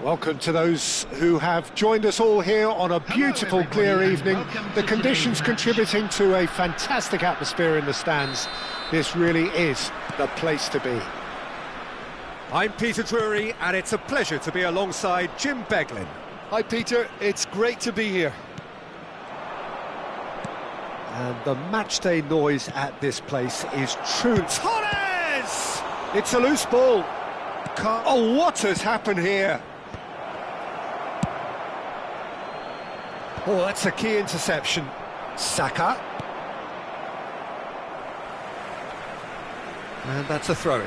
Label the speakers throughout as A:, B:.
A: Welcome to those who have joined us all here on a beautiful, clear evening. The conditions contributing to a fantastic atmosphere in the stands. This really is the place to be.
B: I'm Peter Drury, and it's a pleasure to be alongside Jim Beglin.
C: Hi Peter, it's great to be here.
A: And the matchday noise at this place is true.
B: Torres!
A: It's a loose ball. Oh, what has happened here? Oh, that's a key interception. Saka. And that's a throw-in.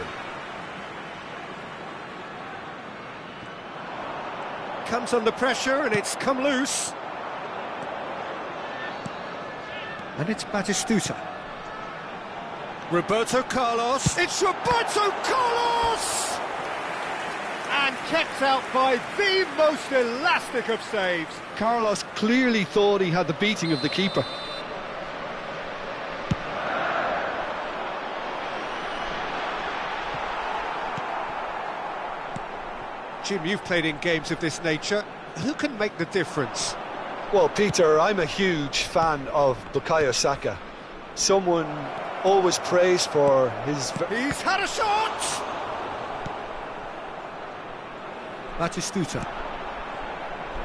A: Comes under pressure and it's come loose. And it's Batistuta.
B: Roberto Carlos.
A: It's Roberto Carlos! And kept out by the most elastic of saves.
C: Carlos clearly thought he had the beating of the keeper.
A: Jim, you've played in games of this nature. Who can make the difference?
C: Well, Peter, I'm a huge fan of Bukayo Saka. Someone always praised for his...
A: He's had a shot! Batistuta.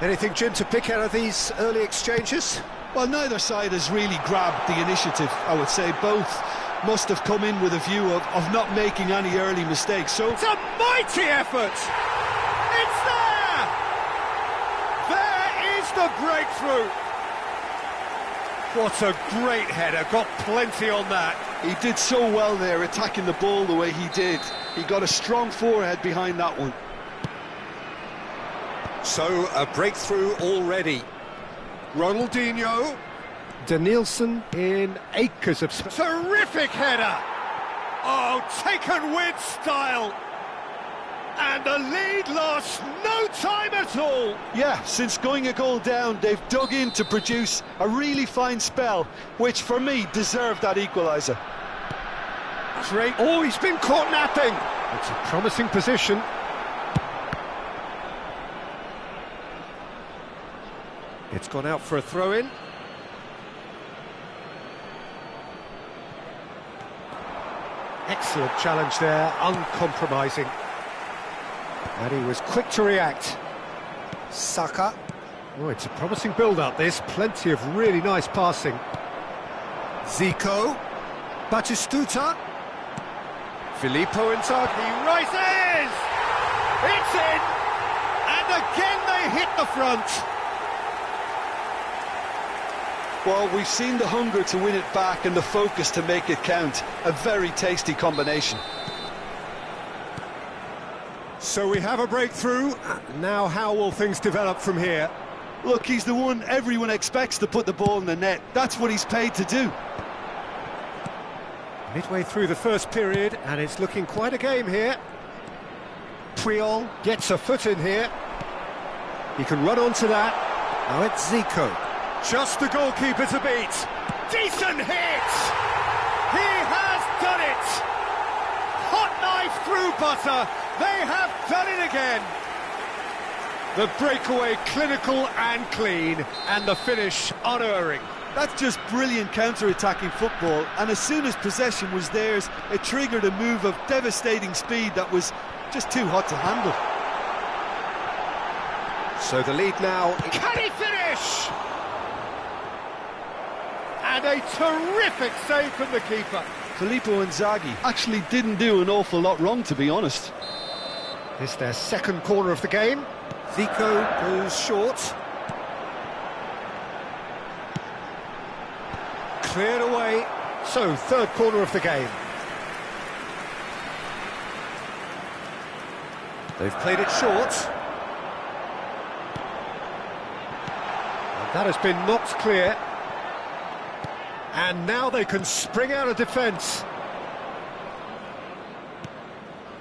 A: Anything, Jim, to pick out of these early exchanges?
C: Well, neither side has really grabbed the initiative, I would say. Both must have come in with a view of not making any early mistakes, so...
A: It's a mighty effort! It's there! There is the breakthrough! What a great header, got plenty on that.
C: He did so well there, attacking the ball the way he did. He got a strong forehead behind that one.
B: So, a breakthrough already.
A: Ronaldinho. Danielson in acres of... Terrific header! Oh, taken with style! And the lead lost no time at all!
C: Yeah, since going a goal down, they've dug in to produce a really fine spell, which for me deserved that equaliser.
A: Great. Oh, he's been caught napping! It's a promising position. It's gone out for a throw-in. Excellent challenge there, uncompromising. And he was quick to react. Saka. Oh, it's a promising build-up, this. Plenty of really nice passing. Zico. Batistuta. Filippo Inzaghi rises! It's in! And again they hit the front.
C: Well, we've seen the hunger to win it back and the focus to make it count. A very tasty combination.
A: So we have a breakthrough. Now how will things develop from here?
C: Look, he's the one everyone expects to put the ball in the net. That's what he's paid to do.
A: Midway through the first period, and it's looking quite a game here. Puyol gets a foot in here. He can run onto that. Now it's Zico. Just the goalkeeper to beat. Decent hit! He has done it! Hot knife through butter. They have done it again. The breakaway clinical and clean, and the finish unerring.
C: That's just brilliant counter-attacking football, and as soon as possession was theirs, it triggered a move of devastating speed that was just too hot to handle.
A: So the lead now... Can he finish? And a terrific save from the keeper.
C: Filippo Inzaghi actually didn't do an awful lot wrong, to be honest.
A: It's their second corner of the game. Zico goes short. Cleared away. So, third corner of the game. They've played it short. And that has been knocked clear. And now they can spring out of defence.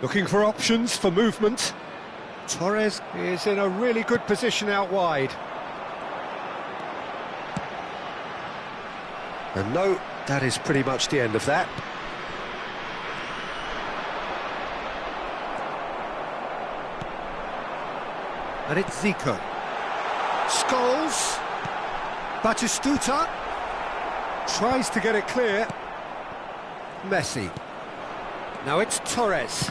A: Looking for options for movement. Torres is in a really good position out wide. And no, that is pretty much the end of that. And it's Zico. Scholes. Batistuta. Tries to get it clear. Messi. Now it's Torres.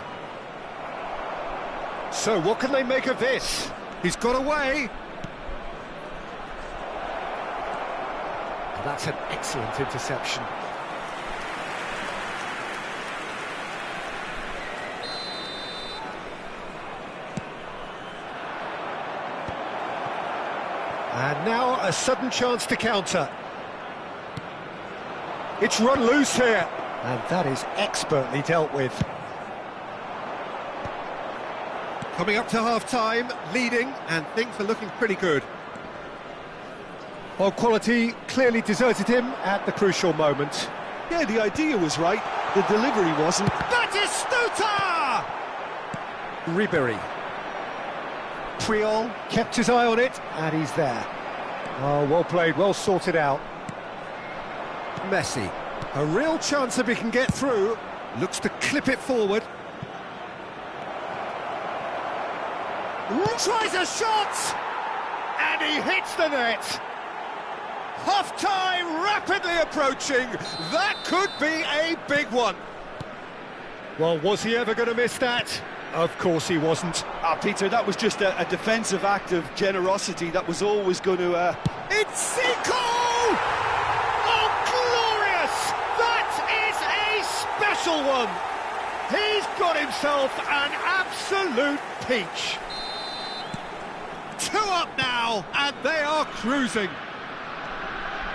A: So what can they make of this? He's got away. That's an excellent interception. And now a sudden chance to counter. It's run loose here. And that is expertly dealt with. Coming up to half-time, leading, and things are looking pretty good. Well, quality clearly deserted him at the crucial moment.
C: Yeah, the idea was right, the delivery wasn't.
A: Batistuta! Ribery. Puyol kept his eye on it, and he's there. Oh, well played, well sorted out. Messi. A real chance if he can get through. Looks to clip it forward. Tries a shot! And he hits the net! Half-time rapidly approaching. That could be a big one. Well, was he ever going to miss that? Of course he wasn't.
C: Peter, that was just a defensive act of generosity that was always going to...
A: It's Zico! Oh, glorious! That is a special one! He's got himself an absolute peach. 2 up now, and they are cruising.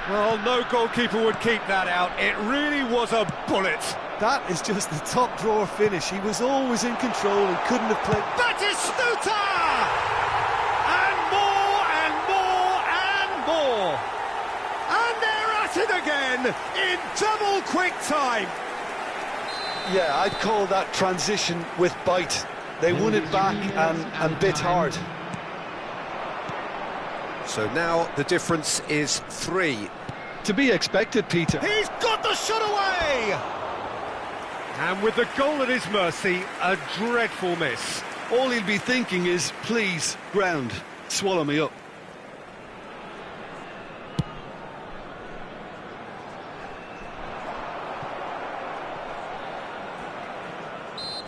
A: Well, no goalkeeper would keep that out. It really was a bullet.
C: That is just the top drawer finish. He was always in control and couldn't have played...
A: Batistuta! And more, and more, and more. And they're at it again in double quick time.
C: Yeah, I'd call that transition with bite. They won it back and bit hard.
B: So now the difference is 3.
C: To be expected, Peter.
A: He's got the shot away! And with the goal at his mercy, a dreadful miss.
C: All he'll be thinking is, please, ground, swallow me up.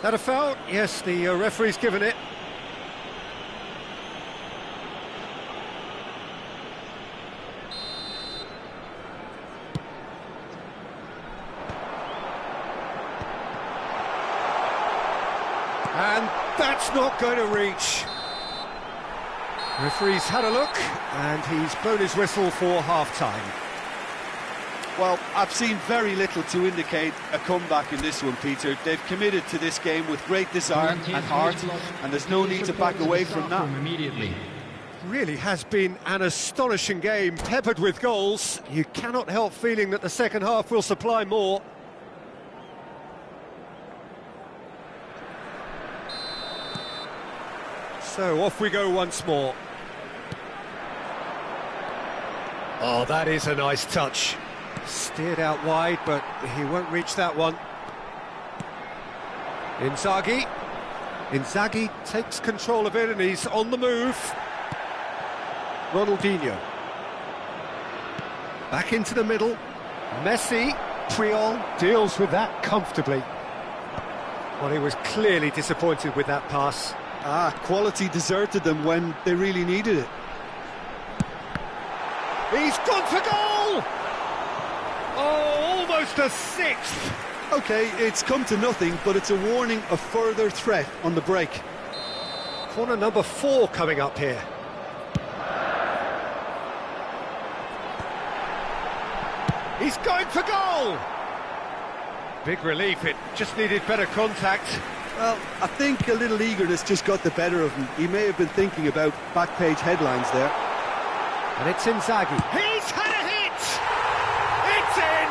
A: That a foul? Yes, the referee's given it. And that's not going to reach. Referee's had a look, and he's blown his whistle for half-time.
C: Well, I've seen very little to indicate a comeback in this one, Peter. They've committed to this game with great desire and heart, and there's no need to back away from that.
A: Really has been an astonishing game, peppered with goals. You cannot help feeling that the second half will supply more. So off we go once more. Oh, that is a nice touch. Steered out wide, but he won't reach that one. Inzaghi. Inzaghi takes control of it and he's on the move. Ronaldinho. Back into the middle. Messi. Puyol deals with that comfortably. Well, he was clearly disappointed with that pass.
C: Quality deserted them when they really needed it.
A: He's gone for goal! Oh, almost a sixth!
C: OK, it's come to nothing, but it's a warning of further threat on the break.
A: Corner number 4 coming up here. He's going for goal! Big relief, it just needed better contact.
C: Well, I think a little eagerness just got the better of him. He may have been thinking about back-page headlines there.
A: And it's Inzaghi. He's had a hit! It's in!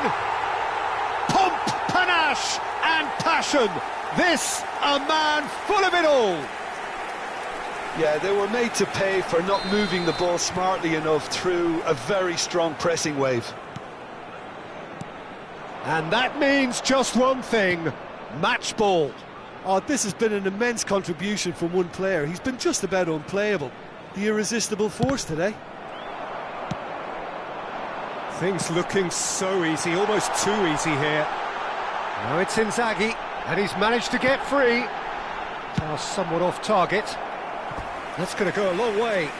A: Pomp, panache and passion. This, a man full of it all.
C: Yeah, they were made to pay for not moving the ball smartly enough through a very strong pressing wave.
A: And that means just one thing, match ball.
C: Oh, this has been an immense contribution from one player. He's been just about unplayable. the irresistible force today.
A: Things looking so easy, almost too easy here. Now it's Inzaghi, and he's managed to get free. Now somewhat off target. That's going to go a long way.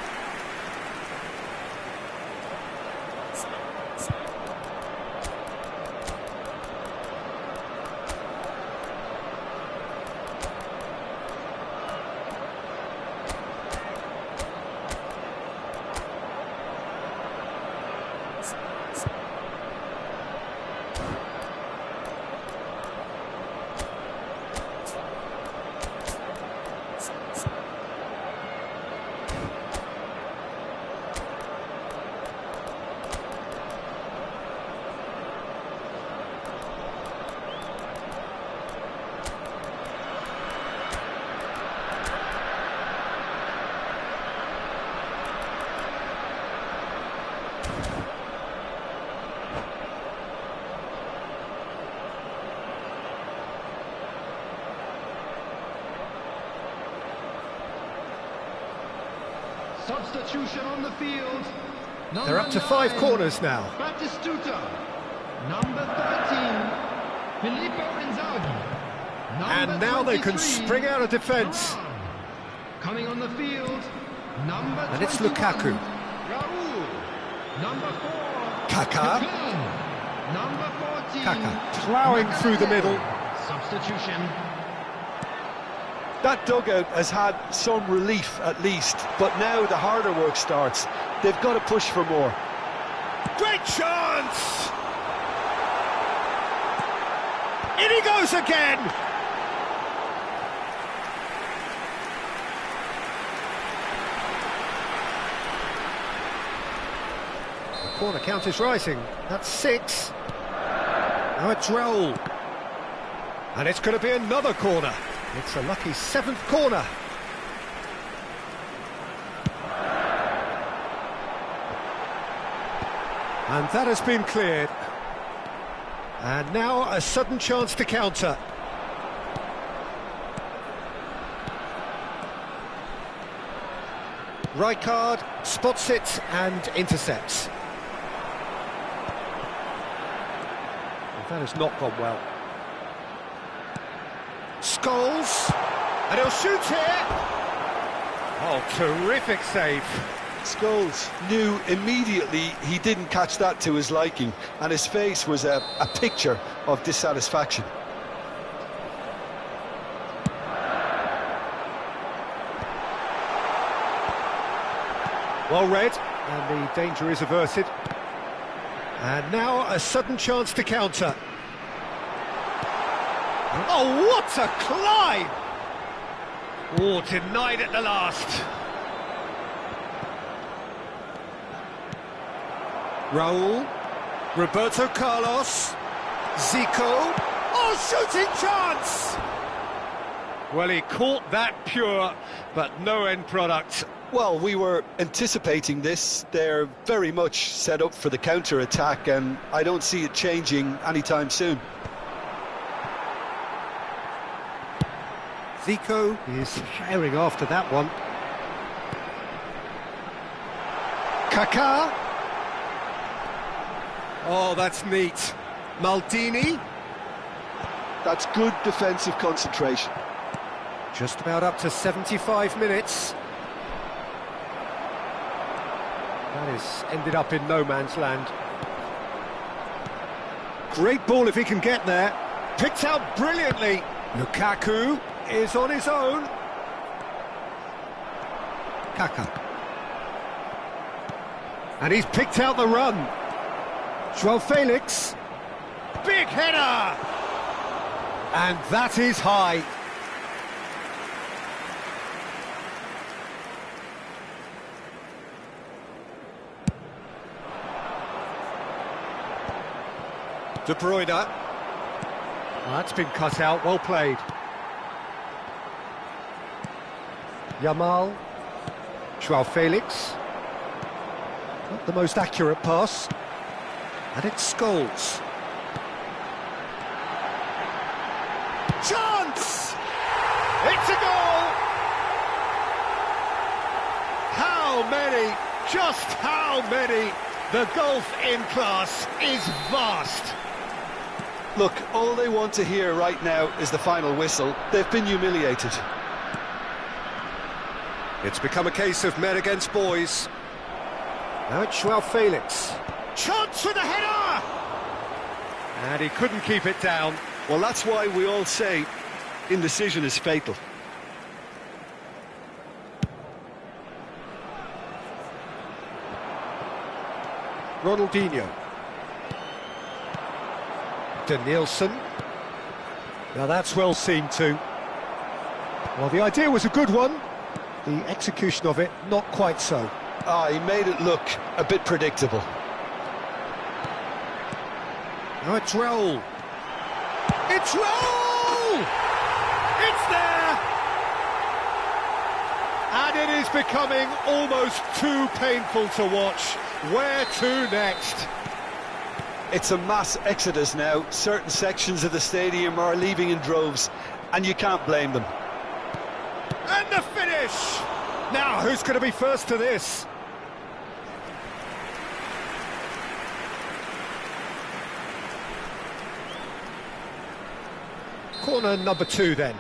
D: Substitution on the field.
A: They're up to 5 corners now.
D: Batistuta. Number 13, Filippo Inzaghi.
A: And now they can spring out of defence.
D: Coming on the field, number 21,
A: And it's Lukaku.
D: Raul. Number 4,
A: Kaká.
D: Number 14,
A: Kaká ploughing through the middle.
D: Substitution.
C: That dugout has had some relief at least, but now the harder work starts. They've got to push for more.
A: Great chance! In he goes again! The corner count is rising. That's 6. Now it's Raul. And it's going to be another corner. It's a lucky 7th corner. And that has been cleared. And now a sudden chance to counter. Rijkaard spots it and intercepts. And that has not gone well. Scholes, and he'll shoot here. Oh, terrific save.
C: Scholes knew immediately he didn't catch that to his liking, and his face was a picture of dissatisfaction.
A: Well read, and the danger is averted. And now a sudden chance to counter. Oh, what a climb! Oh, denied at the last. Raul, Roberto Carlos, Zico. Oh, shooting chance! Well, he caught that pure, but no end product.
C: Well, we were anticipating this. They're very much set up for the counter-attack, and I don't see it changing anytime soon.
A: Zico is firing after that one. Kaká. Oh, that's neat. Maldini.
C: That's good defensive concentration.
A: Just about up to 75 minutes. That has ended up in no man's land. Great ball if he can get there. Picked out brilliantly. Lukaku is on his own. Kaká. And he's picked out the run. João Felix. Big header! And that is high. De Bruyne. Well, that's been cut out, well played. Yamal. João Felix. Not the most accurate pass. And it's Scholes. Chance! It's a goal! How How many? Just how many? The gulf in class is vast.
C: Look, all they want to hear right now is the final whistle. They've been humiliated.
B: It's become a case of men against boys.
A: Now it's Joao Felix. Chance with the header!
B: And he couldn't keep it down.
C: Well, that's why we all say indecision is fatal.
A: Ronaldinho. Danielson. Now that's well seen too. Well, the idea was a good one. The execution of it, not quite so.
C: He made it look a bit predictable.
A: Now it's Raul. It's Raul! It's there! And it is becoming almost too painful to watch. Where to next?
C: It's a mass exodus now. Certain sections of the stadium are leaving in droves, and you can't blame them.
A: And the finish! Now, who's going to be first to this? Corner number 2 then.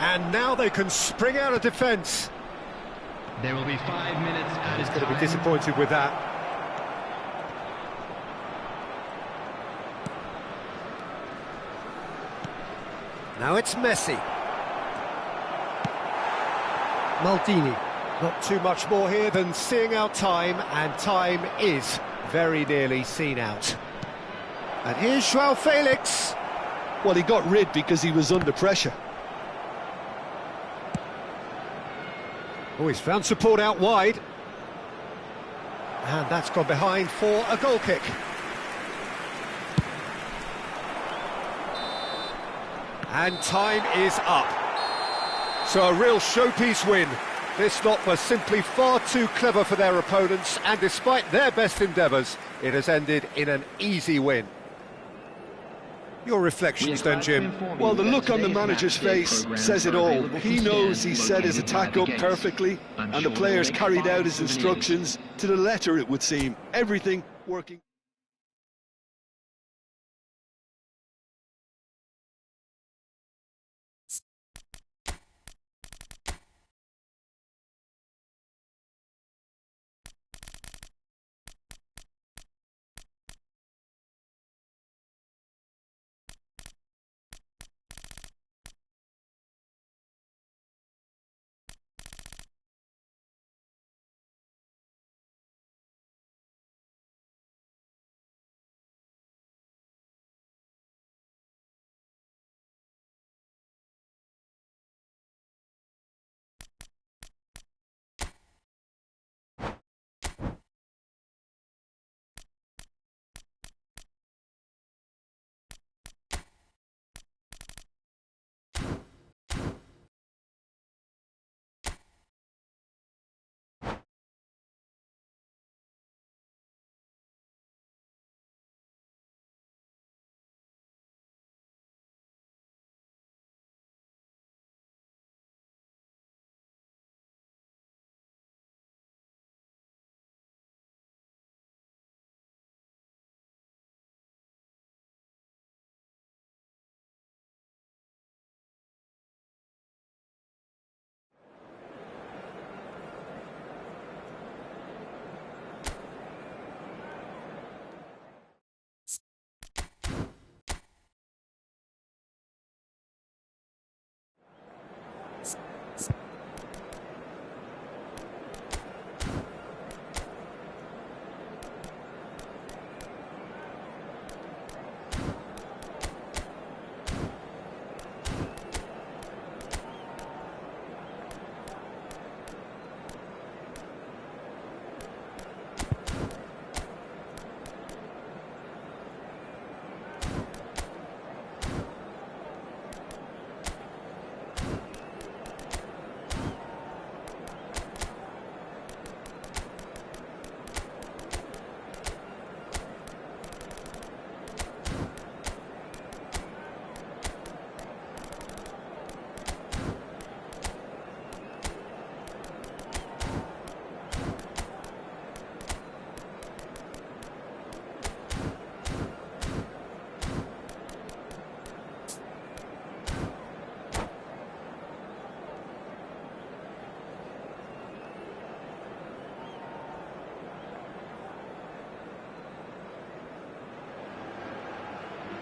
A: And now they can spring out of defence.
D: There will be 5 minutes at
A: He's
D: a
A: going to be
D: time.
A: disappointed with that. Now it's Messi. Maldini. Not too much more here than seeing out time, and time is very nearly seen out. And here's Joao Felix.
C: Well, he got rid because he was under pressure.
A: Oh, he's found support out wide. And that's gone behind for a goal kick. And time is up. So a real showpiece win. This lot was simply far too clever for their opponents, and despite their best endeavours, it has ended in an easy win. Your reflections then, Jim?
C: Well, the look on the manager's face says it all. He knows he set his attack up perfectly, and the players carried out his instructions to the letter, it would seem. Everything working.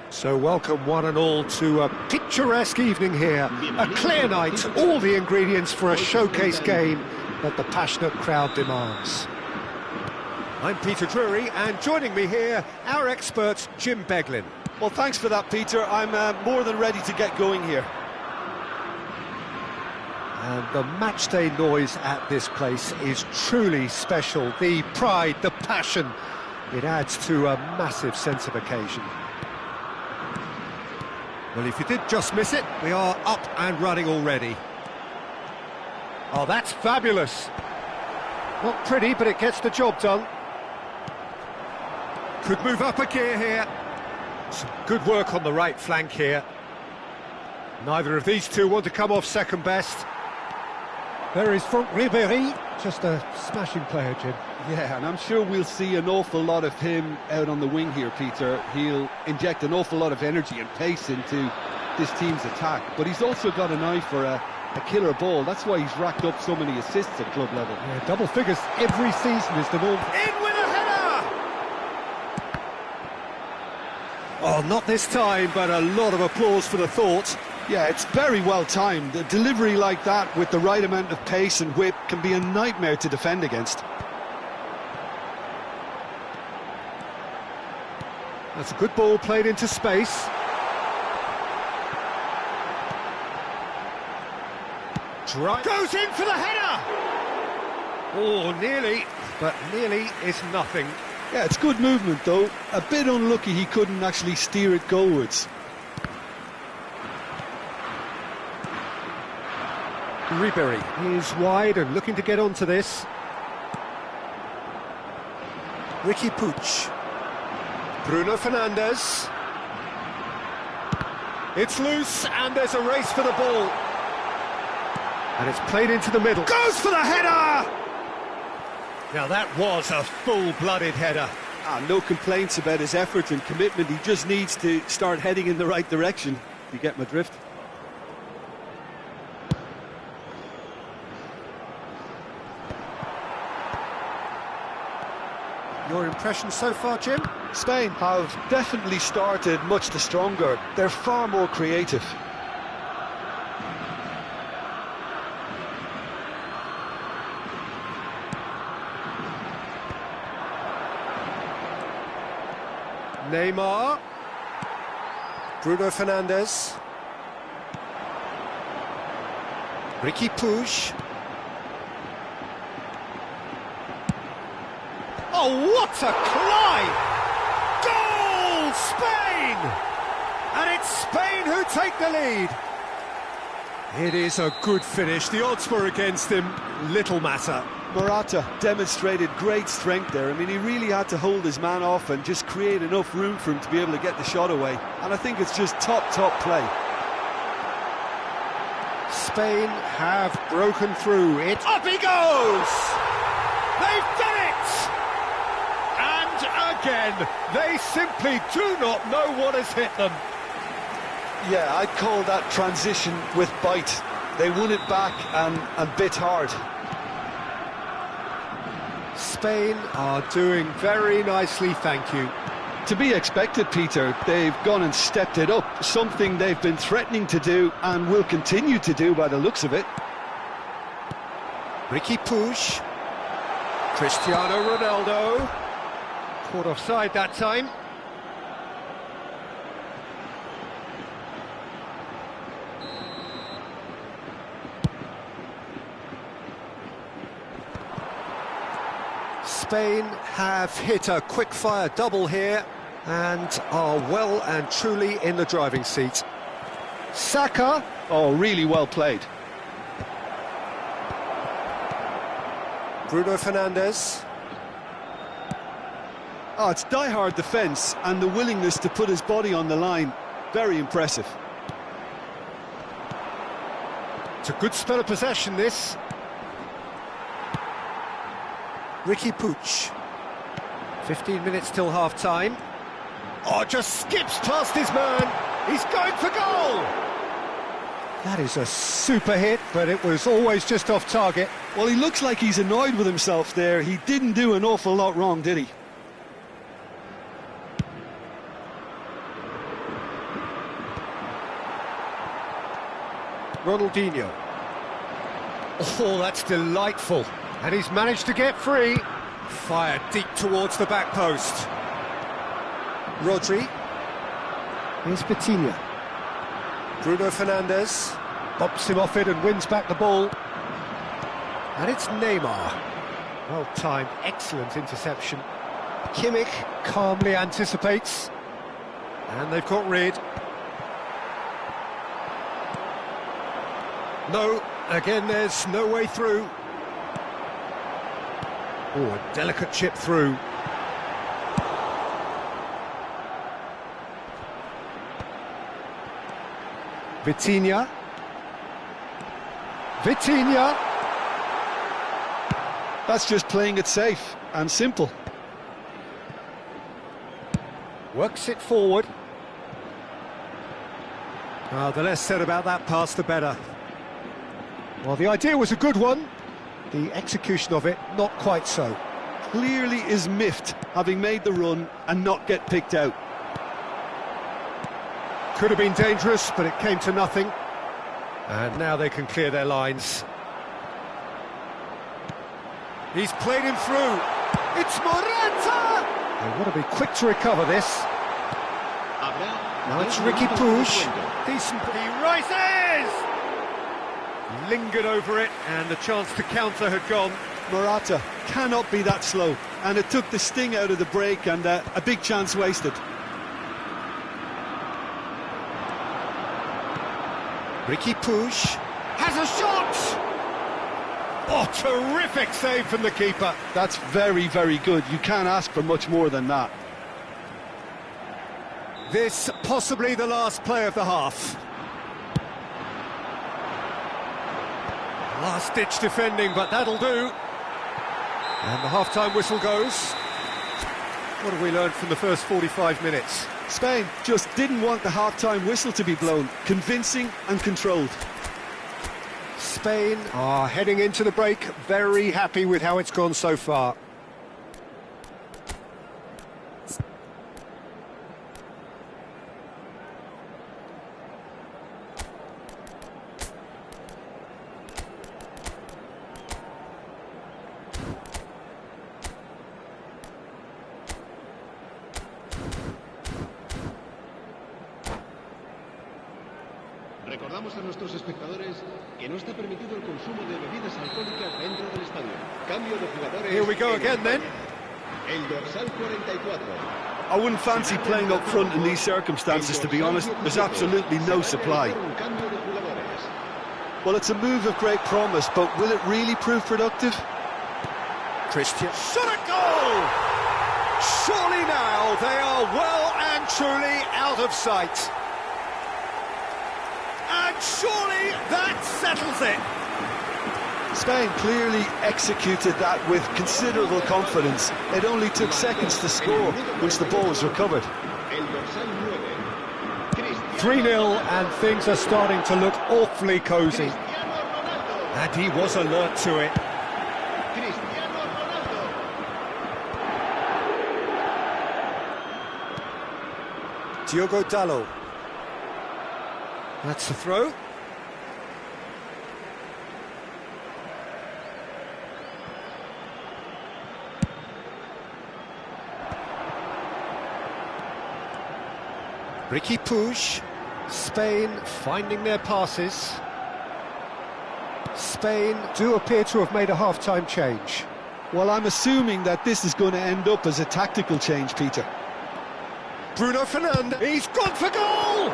A: So welcome one and all to a picturesque evening here. A clear night, all the ingredients for a showcase game that the passionate crowd demands.
B: I'm Peter Drury, and joining me here, our expert, Jim Beglin.
C: Well, thanks for that, Peter. I'm more than ready to get going here.
A: And the matchday noise at this place is truly special. The pride, the passion, it adds to a massive sense of occasion.
B: Well, if you did just miss it, we are up and running already.
A: Oh, that's fabulous. Not pretty, but it gets the job done.
B: Could move up a gear here. Some good work on the right flank here.
A: Neither of these two want to come off second best. There is Franck Ribéry, just a smashing player, Jim.
C: Yeah, and I'm sure we'll see an awful lot of him out on the wing here, Peter. He'll inject an awful lot of energy and pace into this team's attack, but he's also got an eye for a killer ball. That's why he's racked up so many assists at club level.
A: Yeah, double figures every season is the norm.
B: In with a header!
A: Oh, not this time, but a lot of applause for the thought.
C: Yeah, it's very well timed. A delivery like that with the right amount of pace and whip can be a nightmare to defend against.
A: That's a good ball played into space.
B: Goes in for the header! Oh, nearly, but nearly is nothing.
C: Yeah, it's good movement though. A bit unlucky he couldn't actually steer it goalwards.
A: Ribéry is wide and looking to get onto this. Ricky Puig.
B: Bruno Fernandes. It's loose and there's a race for the ball.
A: And it's played into the middle.
B: Goes for the header! Now that was a full-blooded header.
C: No complaints about his effort and commitment. He just needs to start heading in the right direction. You get my drift?
A: Your impression so far, Jim?
C: Spain have definitely started much the stronger. They're far more creative.
B: Neymar. Bruno Fernandes.
A: Ricky Puig.
B: Oh, what a climb! Goal, Spain! And it's Spain who take the lead. It is a good finish. The odds were against him. Little matter.
C: Morata demonstrated great strength there. I mean, he really had to hold his man off and just create enough room for him to be able to get the shot away. And I think it's just top play.
A: Spain have broken through it.
B: Up he goes! They've done it! And again, they simply do not know what has hit them.
C: Yeah, I'd call that transition with bite. They won it back and bit hard.
A: Spain are doing very nicely, thank you.
C: To be expected, Peter. They've gone and stepped it up, something they've been threatening to do and will continue to do by the looks of it.
A: Ricky Puig.
B: Cristiano Ronaldo.
A: Caught offside that time. Spain have hit a quick-fire double here and are well and truly in the driving seat. Saka.
C: Oh, really well played.
B: Bruno Fernandes.
C: Oh, it's die-hard defence and the willingness to put his body on the line. Very impressive.
A: It's a good spell of possession, this. Ricky Puig. 15 minutes till half-time.
B: Oh, just skips past his man. He's going for goal.
A: That is a super hit, but it was always just off target.
C: Well, he looks like he's annoyed with himself there. He didn't do an awful lot wrong, did he?
A: Ronaldinho. Oh, that's delightful. And he's managed to get free. Fired deep towards the back post. Rodri. Here's Vitinha. Bruno Fernandes. Bumps him off it and wins back the ball. And it's Neymar. Well timed, excellent interception. Kimmich calmly anticipates. And they've got rid. No, again there's no way through. Oh, a delicate chip through. Vitinha. Vitinha.
C: That's just playing it safe and simple.
A: Works it forward. The less said about that pass, the better. Well, the idea was a good one. The execution of it, not quite so.
C: Clearly is miffed, having made the run and not get picked out.
A: Could have been dangerous, but it came to nothing. And now they can clear their lines. He's played him through. It's Morata! They want to be quick to recover this. Now it's Ricky Puig. Decent. He rises! Lingered over it, and the chance to counter had gone.
C: Morata cannot be that slow, and it took the sting out of the break, and a big chance wasted.
A: Ricky Puig has a shot! Oh, terrific save from the keeper.
C: That's very, very good. You can't ask for much more than that.
A: This possibly the last play of the half. Last-ditch defending, but that'll do. And the half-time whistle goes. What have we learned from the first 45 minutes?
C: Spain just didn't want the half-time whistle to be blown. Convincing and controlled.
A: Spain are heading into the break, very happy with how it's gone so far.
E: Recordamos a nuestros espectadores que no está permitido el consumo de bebidas alcohólicas dentro del estadio. Cambio de jugadores.
A: Here we go again then.
E: El dorsal 44.
C: I wouldn't fancy playing up front in these circumstances, to be honest. There's absolutely no supply. Well, it's a move of great promise, but will it really prove productive?
A: Christian. Shot at goal! Surely now they are well and truly out of sight. And surely that settles it.
C: Spain clearly executed that with considerable confidence. It only took seconds to score once the ball was recovered.
A: 3-0 and things are starting to look awfully cosy. And he was alert to it. Diogo Dalot. That's the throw. Ricky Puig. Spain finding their passes. Spain do appear to have made a half-time change.
C: Well, I'm assuming that this is going to end up as a tactical change, Peter.
A: Bruno Fernandes, he's gone for goal!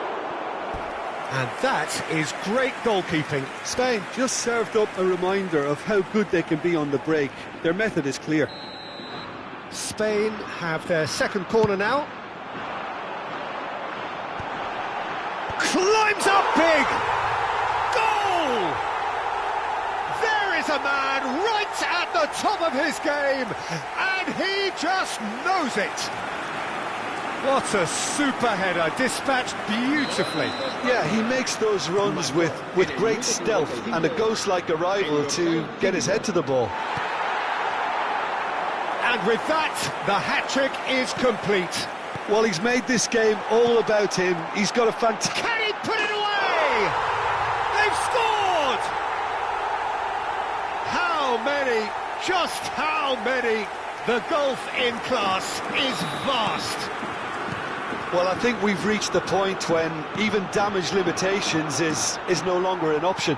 A: And that is great goalkeeping.
C: Spain just served up a reminder of how good they can be on the break. Their method is clear.
A: Spain have their second corner now. Climbs up big! Goal! There is a man right at the top of his game, and he just knows it. What a super header, dispatched beautifully.
C: Yeah, he makes those runs with great stealth and a ghost-like arrival to get his head to the ball.
A: And with that, the hat-trick is complete.
C: Well, he's made this game all about him. He's got a fantastic...
A: Can he put it away? They've scored!
B: How many? Just how many? The gulf in class is vast.
C: Well, I think we've reached the point when even damage limitations is no longer an option.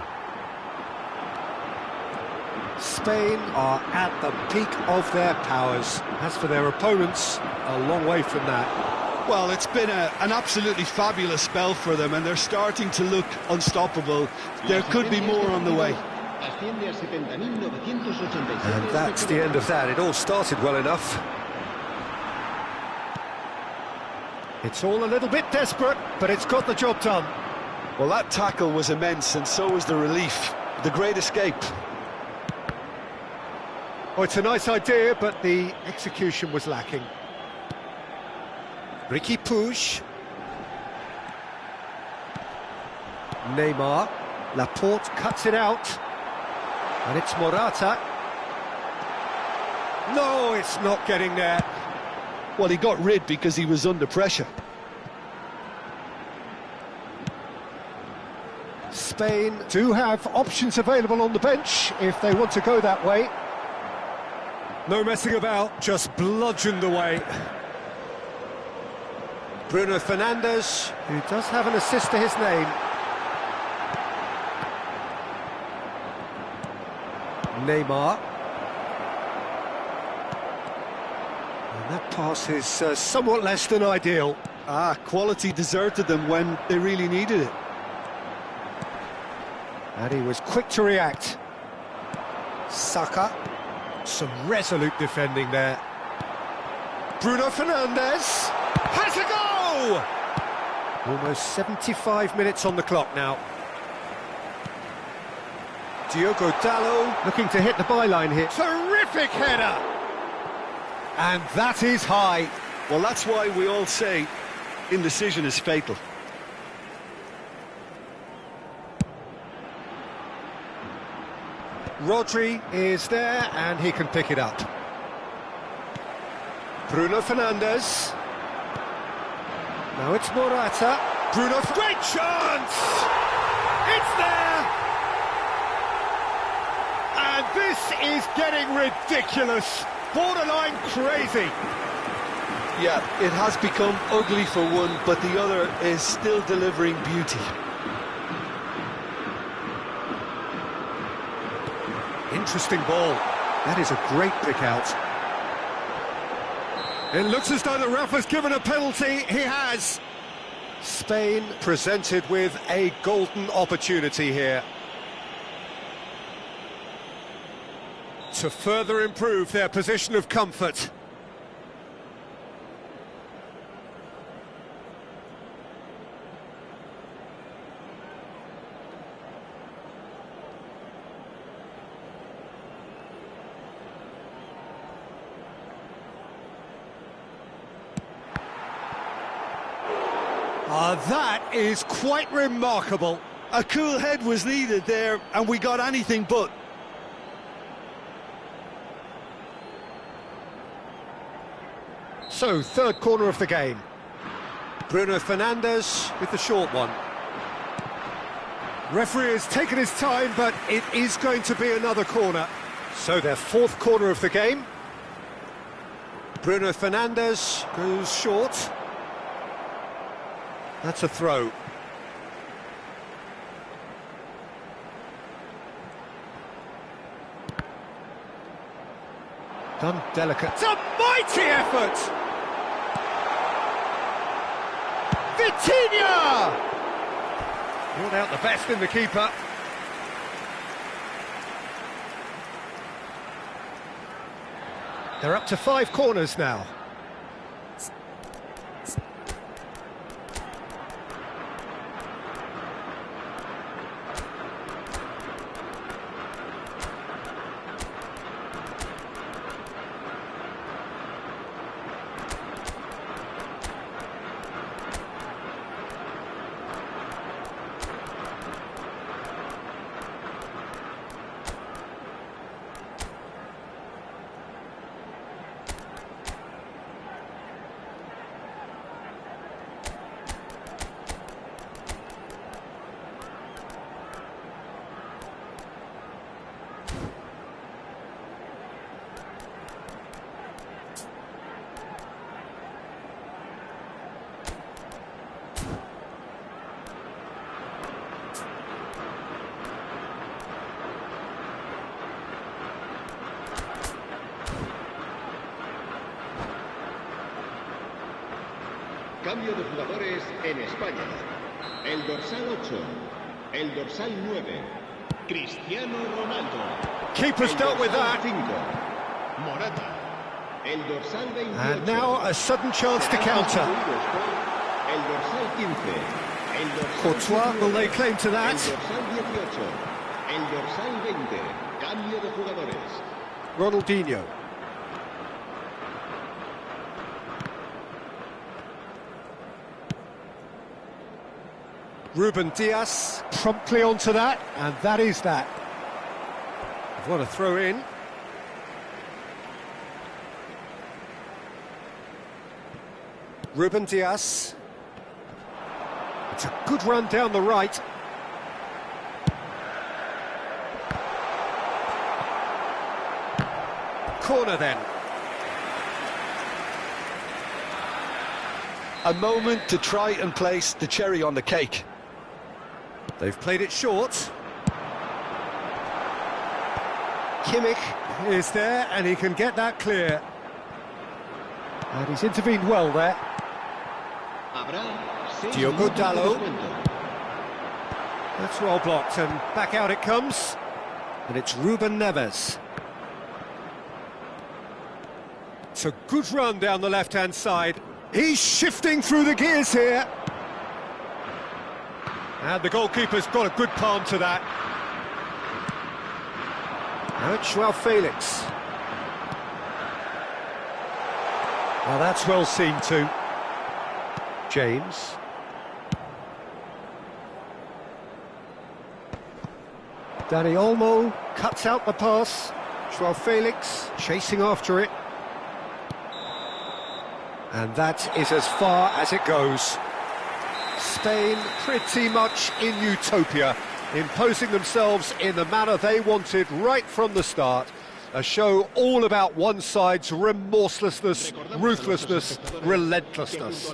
A: Spain are at the peak of their powers. As for their opponents, a long way from that.
C: Well, it's been an absolutely fabulous spell for them, and they're starting to look unstoppable. There could be more on the way.
A: And that's the end of that. It all started well enough. It's all a little bit desperate, but it's got the job done.
C: Well, that tackle was immense, and so was the relief. The great escape.
A: Oh, it's a nice idea, but the execution was lacking. Ricky Puig. Neymar. Laporte cuts it out. And it's Morata. No, it's not getting there.
C: Well, he got rid because he was under pressure.
A: Spain do have options available on the bench if they want to go that way. No messing about, just bludgeoned away. Bruno Fernandes, who does have an assist to his name. Neymar. And that pass is somewhat less than ideal.
C: Quality deserted them when they really needed it.
A: And he was quick to react. Saka. Some resolute defending there. Bruno Fernandes has a go! Almost 75 minutes on the clock now. Diogo Dalot looking to hit the byline here.
B: Terrific header!
A: And that is high.
C: Well, that's why we all say indecision is fatal.
A: Rodri is there and he can pick it up. Bruno Fernandes. Now it's Morata. Bruno,
B: Great chance! It's there! And this is getting ridiculous. Borderline crazy.
C: Yeah, it has become ugly for one, but the other is still delivering beauty.
A: Interesting ball. That is a great pick out.
B: It looks as though the ref has given a penalty. He has.
A: Spain presented with a golden opportunity here to further improve their position of comfort. That is quite remarkable.
C: A cool head was needed there, and we got anything but.
A: So, third corner of the game. Bruno Fernandes with the short one. Referee has taken his time, but it is going to be another corner. So, their fourth corner of the game. Bruno Fernandes goes short. That's a throw. Done delicate.
B: It's a mighty effort! Vitinha!
A: Brought out the best in the keeper. They're up to 5 corners now.
E: Cambio de jugadores en España. El dorsal 8, el dorsal 9, Cristiano Ronaldo.
A: Keeper's dealt with that.
E: 5, Morata. El dorsal 28.
A: And now a sudden chance to counter.
E: El dorsal 15. El dorsal
A: Courtois will lay claim to that.
E: El dorsal 18. El dorsal 20. Cambio de jugadores.
A: Ronaldinho. Ruben Dias promptly onto that, and that is that. What a throw in. Ruben Dias. It's a good run down the right. Corner then.
C: A moment to try and place the cherry on the cake.
A: They've played it short. Kimmich is there, and he can get that clear. And he's intervened well there. Diogo Dalot. That's well blocked, and back out it comes. And it's Ruben Neves. It's a good run down the left-hand side. He's shifting through the gears here. And the goalkeeper's got a good palm to that. Now it's Joao Felix. Well, that's well seen too. James. Dani Olmo cuts out the pass. Joao Felix chasing after it. And that is as far as it goes. Spain pretty much in utopia, imposing themselves in the manner they wanted right from the start. A show all about one side's remorselessness, ruthlessness, relentlessness.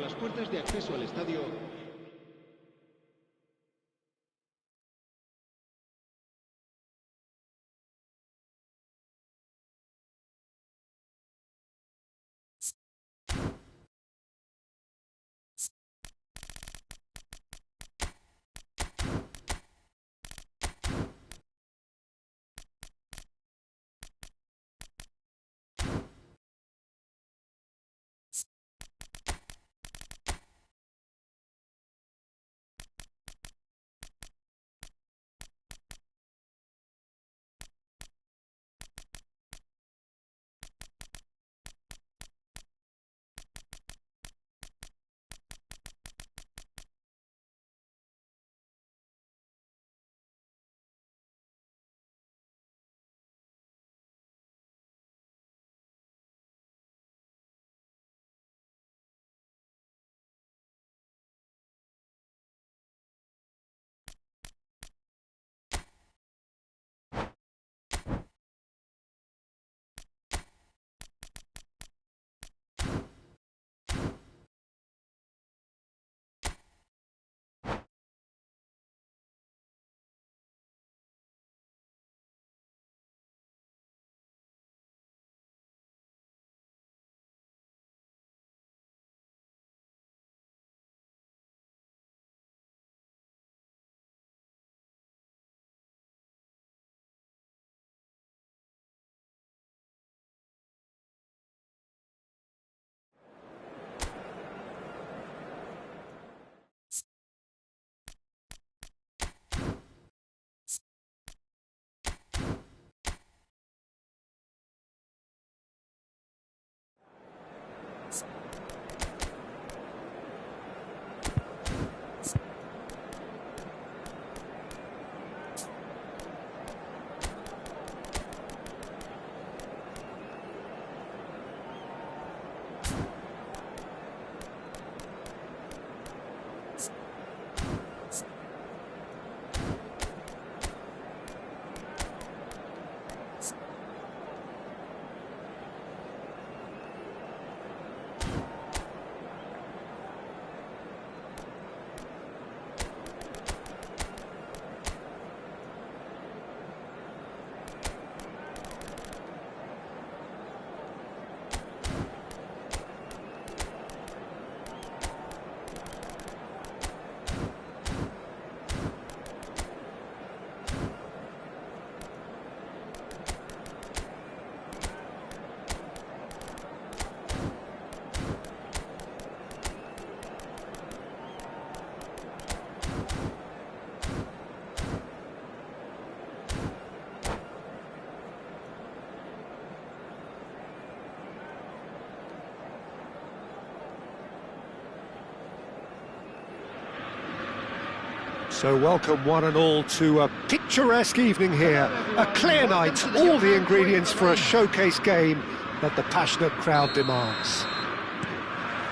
A: So welcome one and all to a picturesque evening here. A clear night, all the ingredients for a showcase game that the passionate crowd demands.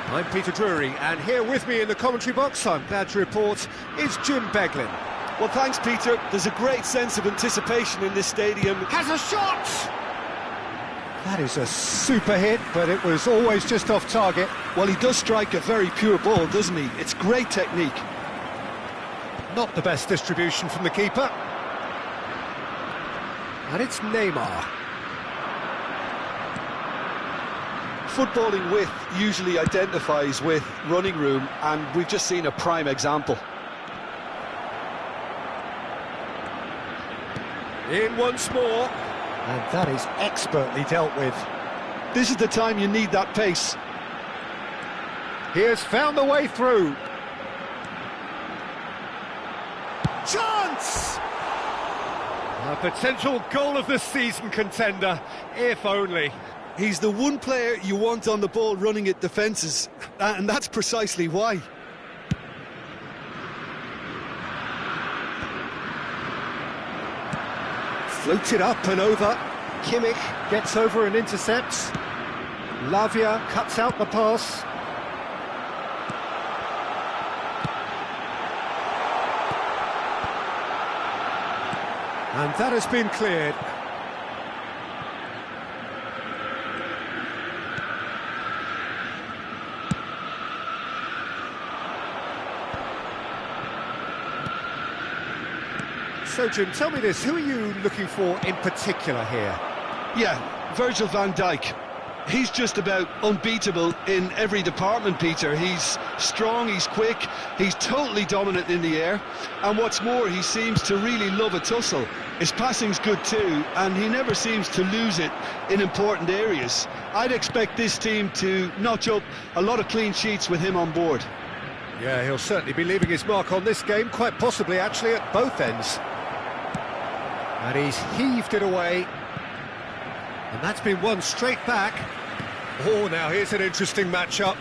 A: I'm Peter Drury, and here with me in the commentary box, I'm glad to report, is Jim Beglin.
C: Well, thanks, Peter. There's a great sense of anticipation in this stadium.
A: Has a shot! That is a super hit, but it was always just off target.
C: Well, he does strike a very pure ball, doesn't he? It's great technique.
A: Not the best distribution from the keeper. And it's Neymar.
C: Footballing width usually identifies with running room, and we've just seen a prime example.
A: In once more. And that is expertly dealt with.
C: This is the time you need that pace.
A: He has found the way through. Chance! A potential goal of the season contender, if only.
C: He's the one player you want on the ball running at defences, and that's precisely why.
A: Floated up and over. Kimmich gets over and intercepts. Lavia cuts out the pass. And that has been cleared. So, Jim, tell me this, who are you looking for in particular here?
C: Yeah, Virgil van Dijk. He's just about unbeatable in every department, Peter. He's strong, he's quick, he's totally dominant in the air. And what's more, he seems to really love a tussle. His passing's good too, and he never seems to lose it in important areas. I'd expect this team to notch up a lot of clean sheets with him on board.
A: Yeah, he'll certainly be leaving his mark on this game, quite possibly actually at both ends. And he's heaved it away. And that's been won straight back. Oh, now here's an interesting matchup.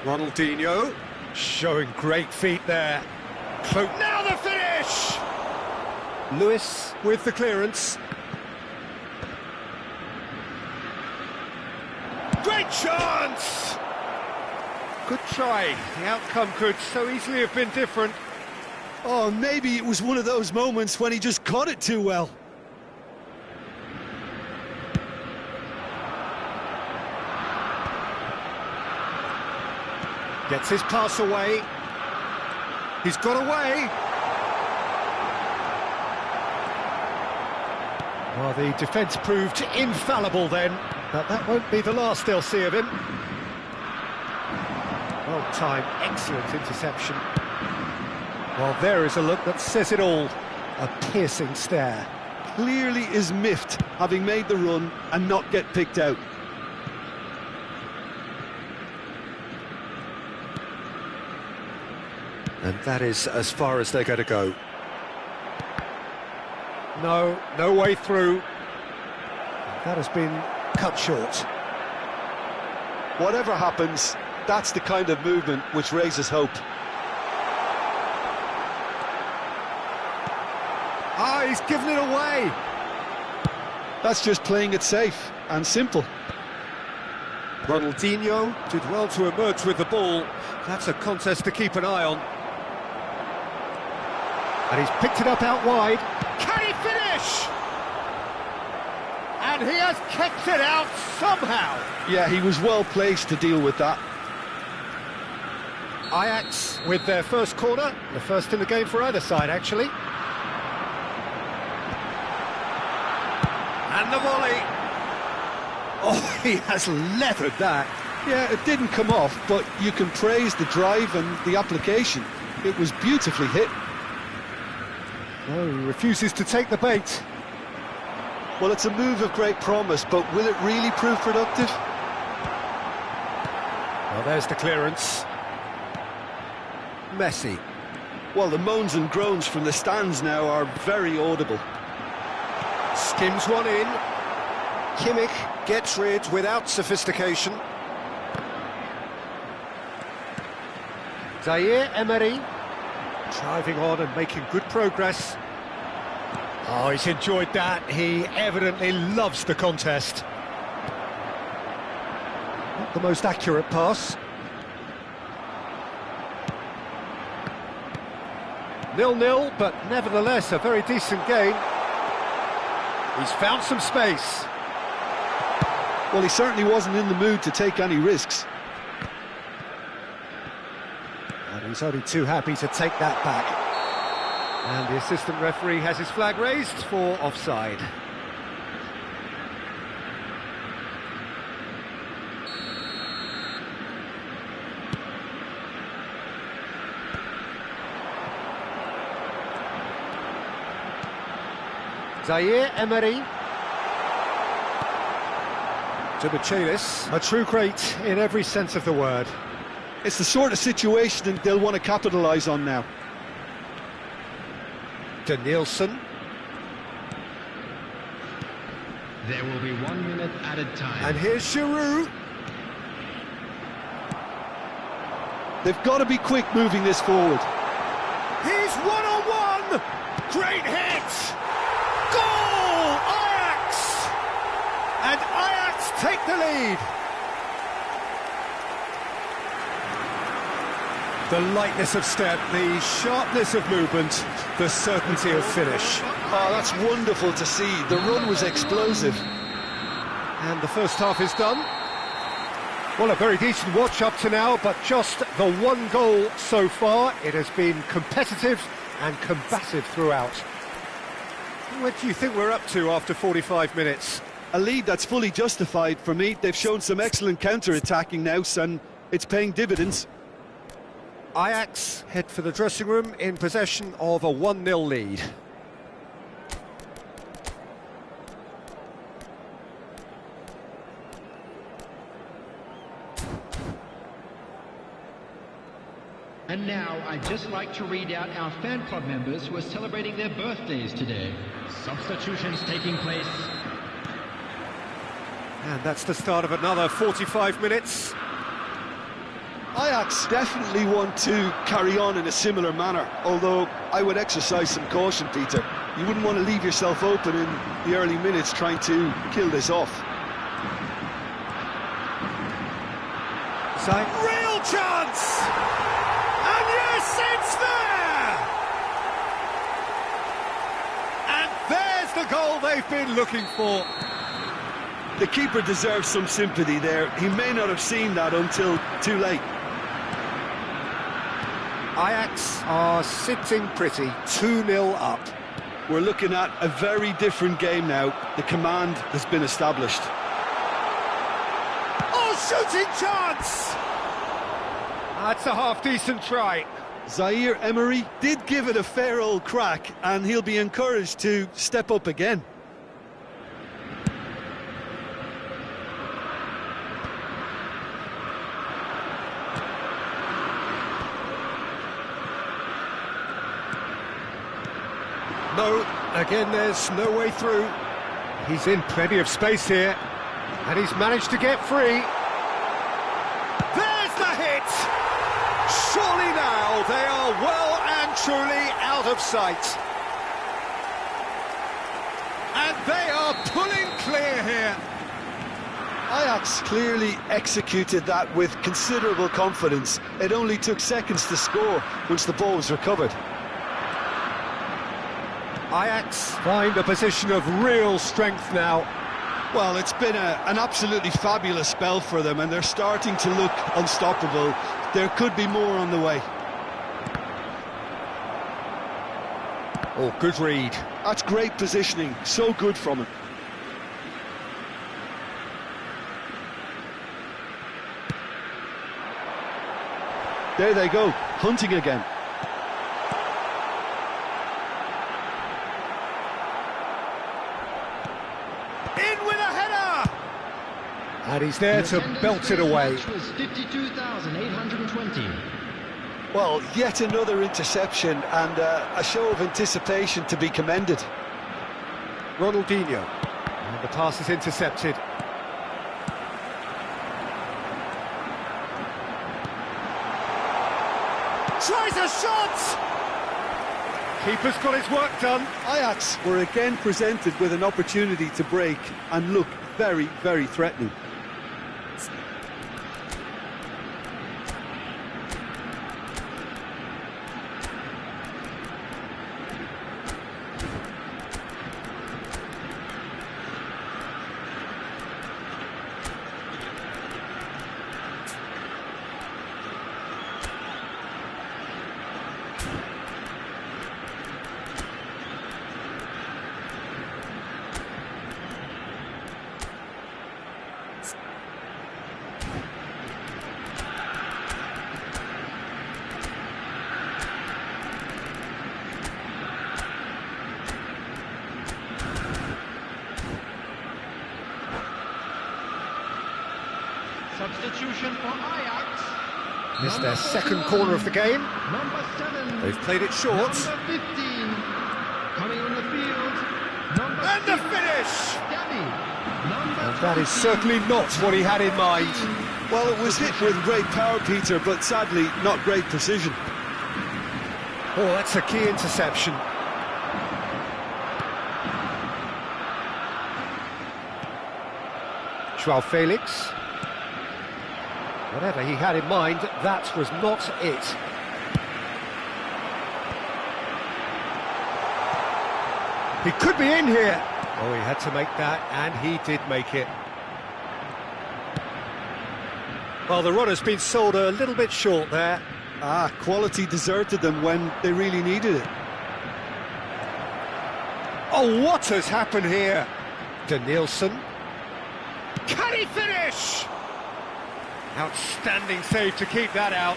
A: Ronaldinho showing great feet there. Now the finish! Lewis with the clearance. Great chance! Good try. The outcome could so easily have been different.
C: Oh, maybe it was one of those moments when he just caught it too well.
A: Gets his pass away. He's got away. Well, the defence proved infallible then, but that won't be the last they'll see of him. Well timed, excellent interception. Well, there is a look that says it all. A piercing stare.
C: Clearly is miffed, having made the run and not get picked out.
A: And that is as far as they're going to go. No way through. That has been cut short.
C: Whatever happens, that's the kind of movement which raises hope.
A: Ah, he's given it away.
C: That's just playing it safe and simple.
A: Ronaldinho did well to emerge with the ball. That's a contest to keep an eye on. And he's picked it up out wide. Can he finish? And he has kicked it out somehow.
C: Yeah, he was well placed to deal with that.
A: Ajax with their first corner, the first in the game for either side, actually. And the volley. Oh, he has leathered that.
C: Yeah, it didn't come off, but you can praise the drive and the application. It was beautifully hit.
A: Oh, he refuses to take the bait.
C: Well, it's a move of great promise, but will it really prove productive?
A: Well, there's the clearance. Messi.
C: Well, the moans and groans from the stands now are very audible.
A: Skims one in. Kimmich gets rid without sophistication. Zaire Emery. Driving on and making good progress. Oh, he's enjoyed that. He evidently loves the contest. Not the most accurate pass. 0-0, but nevertheless a very decent game. He's found some space.
C: Well, he certainly wasn't in the mood to take any risks.
A: And he's only too happy to take that back. And the assistant referee has his flag raised for offside. Zaire Emery to Michelis, a true great in every sense of the word.
C: It's the sort of situation that they'll want to capitalise on now.
A: To Nielsen.
D: There will be 1 minute added time.
A: And here's Giroud.
C: They've got to be quick moving this forward.
A: He's one-on-one! Great hit! Goal! Ajax! And Ajax take the lead. The lightness of step, the sharpness of movement, the certainty of finish.
C: Oh, that's wonderful to see. The run was explosive.
A: And the first half is done. Well, a very decent watch up to now, but just the one goal so far. It has been competitive and combative throughout. What do you think we're up to after 45 minutes?
C: A lead that's fully justified for me. They've shown some excellent counter-attacking now, and it's paying dividends.
A: Ajax head for the dressing room in possession of a 1-0 lead.
D: And now I'd just like to read out our fan club members who are celebrating their birthdays today. Substitutions taking place.
A: And that's the start of another 45 minutes.
C: Ajax definitely want to carry on in a similar manner, although I would exercise some caution, Peter. You wouldn't want to leave yourself open in the early minutes trying to kill this off.
A: Real chance! And yes, it's there! And there's the goal they've been looking for.
C: The keeper deserves some sympathy there. He may not have seen that until too late.
A: Ajax are sitting pretty, 2-0 up.
C: We're looking at a very different game now. The command has been established.
A: Oh, shooting chance! That's a half-decent try.
C: Zaire Emery did give it a fair old crack, and he'll be encouraged to step up again.
A: No, again there's no way through. He's in plenty of space here, and he's managed to get free. There's the hit! Surely now they are well and truly out of sight. And they are pulling clear here.
C: Ajax clearly executed that with considerable confidence. It only took seconds to score once the ball was recovered.
A: Ajax find a position of real strength now.
C: Well, it's been an absolutely fabulous spell for them, and they're starting to look unstoppable. There could be more on the way.
A: Oh, good read.
C: That's great positioning, so good from him. There they go, hunting again.
A: And he's there to belt it away.
D: Was 52,820.
C: Well, yet another interception and a show of anticipation to be commended.
A: Ronaldinho. And the pass is intercepted. Tries a shot!
B: Keeper's got his work done.
C: Ajax were again presented with an opportunity to break and look very, very threatening.
D: Substitution for Ajax.
B: Missed their second corner of the game.
D: Number 7.
B: They've played it short.
D: Number 15. Coming on the field. Number
B: And the
D: 6.
B: finish!
D: Gabby. Number
B: And that is certainly not what he had in mind.
C: Well, it was hit with great power, Peter, but sadly not great precision.
B: Oh, that's a key interception. Joao Felix. Whatever he had in mind, that was not it. He could be in here. Oh, he had to make that, and he did make it. Well, the run has been sold a little bit short there.
C: Quality deserted them when they really needed it.
B: Oh, what has happened here? Danielson. Can he finish? Outstanding save to keep that out.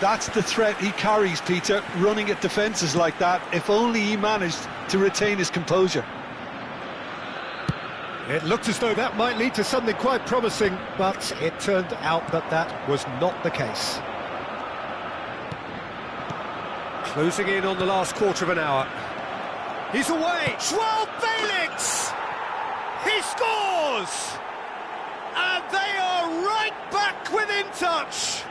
C: That's the threat he carries, Peter, running at defences like that. If only he managed to retain his composure.
B: It looked as though that might lead to something quite promising, but it turned out that that was not the case. Closing in on the last quarter of an hour. He's away! Joao Felix! He scores! And they are right back within touch!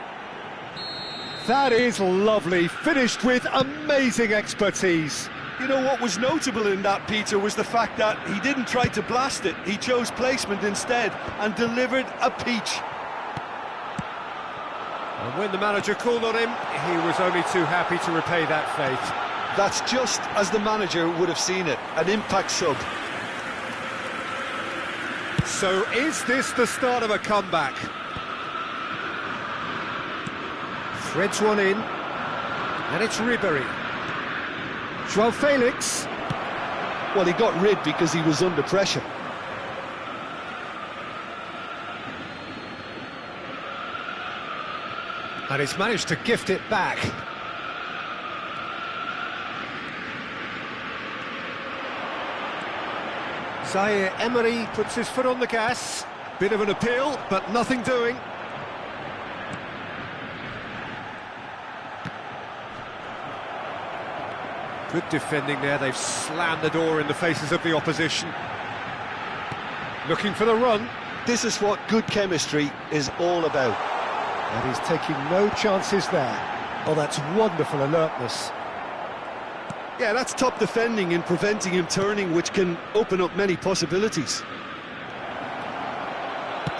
B: That is lovely, finished with amazing expertise.
C: You know what was notable in that, Peter, was the fact that he didn't try to blast it. He chose placement instead and delivered a peach.
B: And when the manager called on him, he was only too happy to repay that faith.
C: That's just as the manager would have seen it, an impact sub.
B: So is this the start of a comeback? Threads one in, and it's Ribéry. Joao Felix.
C: Well, he got rid because he was under pressure.
B: And he's managed to gift it back. Zaire Emery puts his foot on the gas. Bit of an appeal, but nothing doing. Good defending there, they've slammed the door in the faces of the opposition. Looking for the run.
C: This is what good chemistry is all about.
B: And he's taking no chances there. Oh, that's wonderful alertness.
C: Yeah, that's top defending and preventing him turning, which can open up many possibilities.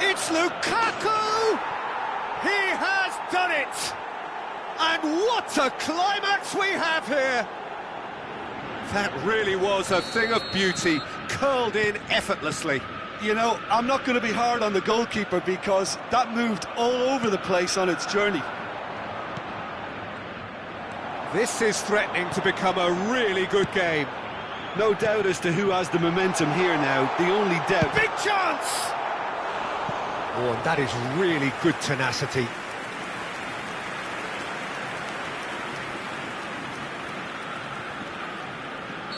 B: It's Lukaku! He has done it! And what a climax we have here! That really was a thing of beauty, curled in effortlessly.
C: You know, I'm not going to be hard on the goalkeeper because that moved all over the place on its journey.
B: This is threatening to become a really good game.
C: No doubt as to who has the momentum here now. The only doubt...
B: Big chance! Oh, and that is really good tenacity.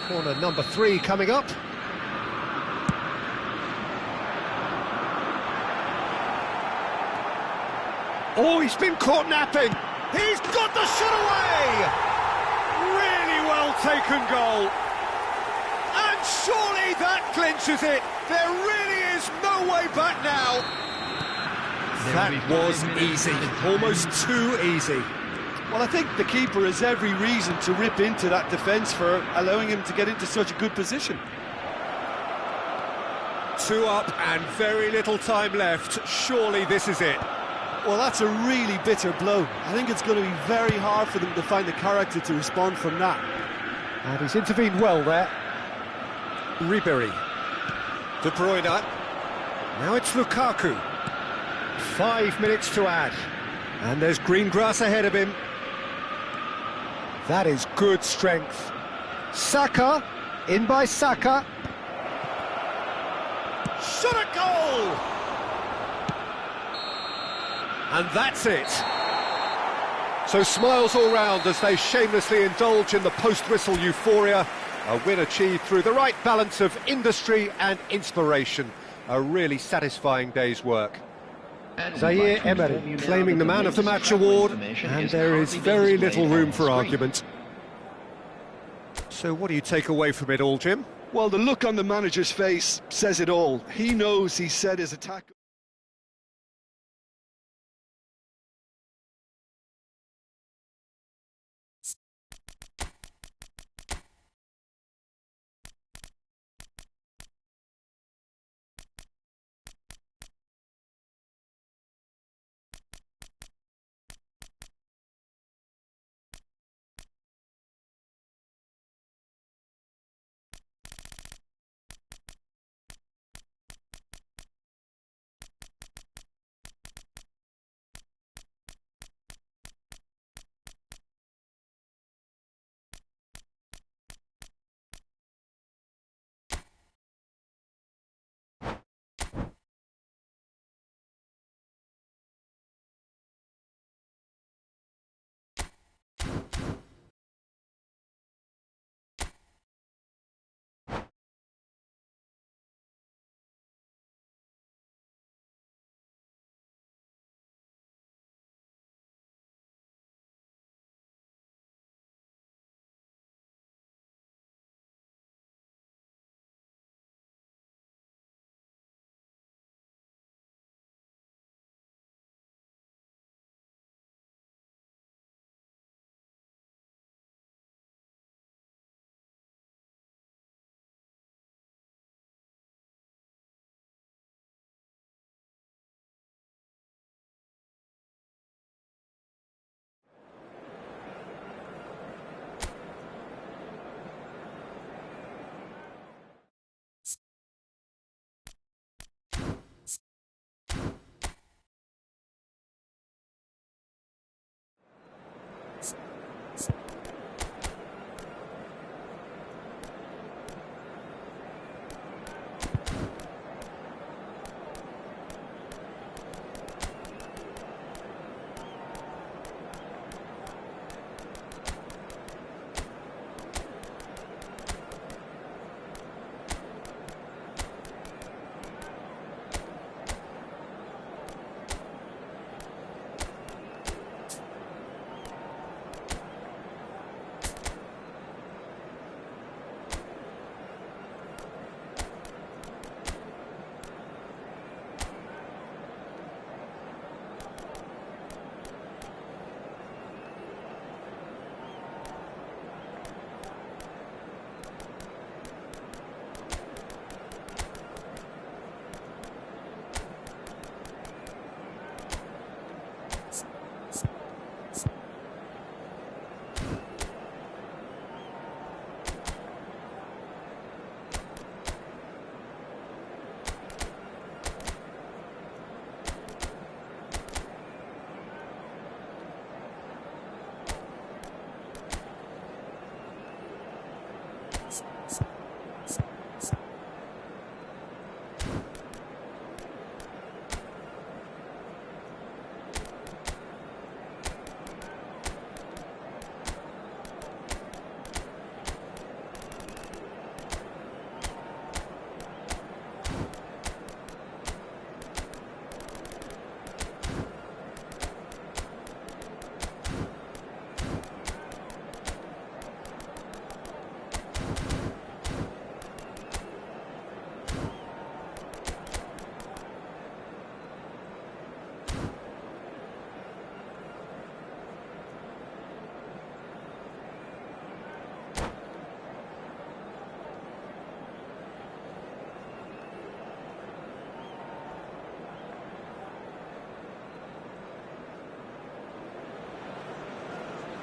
B: Corner number 3 coming up. Oh, he's been caught napping. He's got the shot away! Really well taken goal. And surely that clinches it. There really is no way back now. That was easy, almost too easy.
C: Well, I think the keeper has every reason to rip into that defence for allowing him to get into such a good position.
A: 2 up and very little time left. Surely this is it.
C: Well, that's a really bitter blow. I think it's going to be very hard for them to find the character to respond from that.
A: And he's intervened well there. Ribery. De Bruyne. Now it's Lukaku. 5 minutes to add. And there's green grass ahead of him. That is good strength. Saka. In by Saka. Shot a goal! And that's it. So smiles all round as they shamelessly indulge in the post-whistle euphoria. A win achieved through the right balance of industry and inspiration. A really satisfying day's work. Zaire Emery claiming the Man of the Match award, and there is very little room for argument. So what do you take away from it all, Jim?
C: Well, the look on the manager's face says it all. He knows he set his attack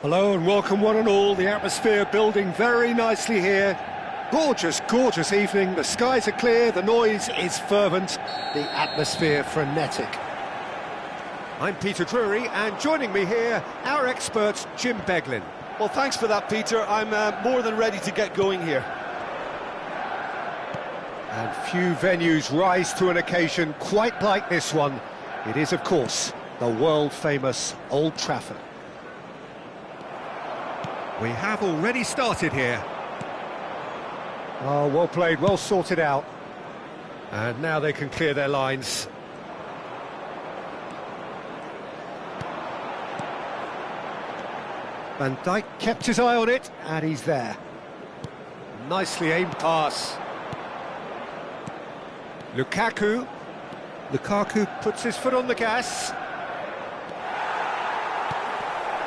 A: Hello and welcome one and all. The atmosphere building very nicely here. Gorgeous, gorgeous evening. The skies are clear, the noise is fervent, the atmosphere frenetic. I'm Peter Drury, and joining me here, our expert, Jim Beglin.
C: Well, thanks for that, Peter. I'm more than ready to get going here.
A: And few venues rise to an occasion quite like this one. It is, of course, the world-famous Old Trafford. We have already started here. Oh, well played, well sorted out. And now they can clear their lines. Van Dijk kept his eye on it, and he's there. Nicely aimed pass. Lukaku puts his foot on the gas.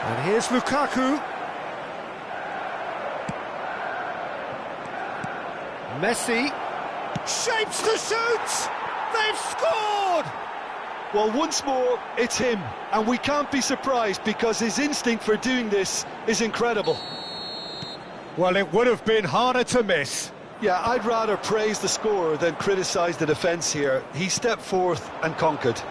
A: And here's Lukaku. Messi shapes to shoot! They've scored!
C: Well, once more, it's him, and we can't be surprised because his instinct for doing this is incredible.
A: Well, it would have been harder to miss.
C: Yeah, I'd rather praise the scorer than criticise the defence here. He stepped forth and conquered.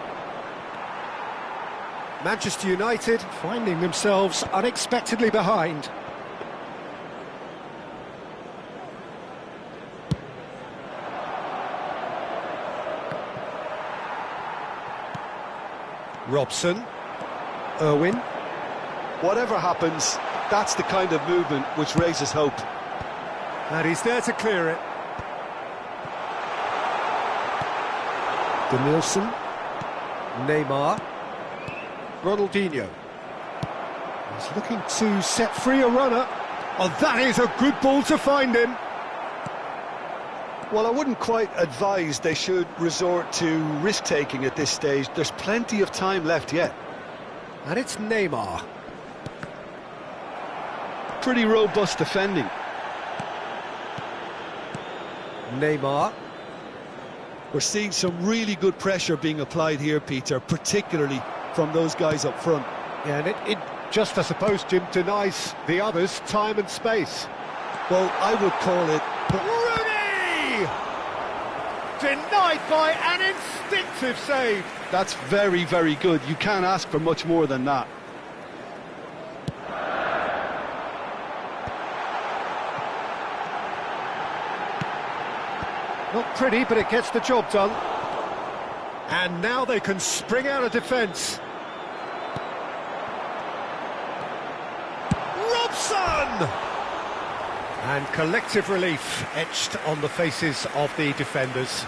A: Manchester United finding themselves unexpectedly behind. Robson, Irwin.
C: Whatever happens, that's the kind of movement which raises hope.
A: And he's there to clear it. Denilson, Neymar, Ronaldinho. He's looking to set free a runner. Oh, that is a good ball to find him.
C: Well, I wouldn't quite advise they should resort to risk-taking at this stage. There's plenty of time left yet.
A: And it's Neymar.
C: Pretty robust defending.
A: Neymar.
C: We're seeing some really good pressure being applied here, Peter, particularly from those guys up front.
A: Yeah, and it just, I suppose, Jim, denies the others time and space.
C: Well, I would call it...
A: Rooney! Denied by an instinctive save.
C: That's very, very good. You can't ask for much more than that.
A: Not pretty, but it gets the job done. And now they can spring out of defence. Robson! And collective relief etched on the faces of the defenders.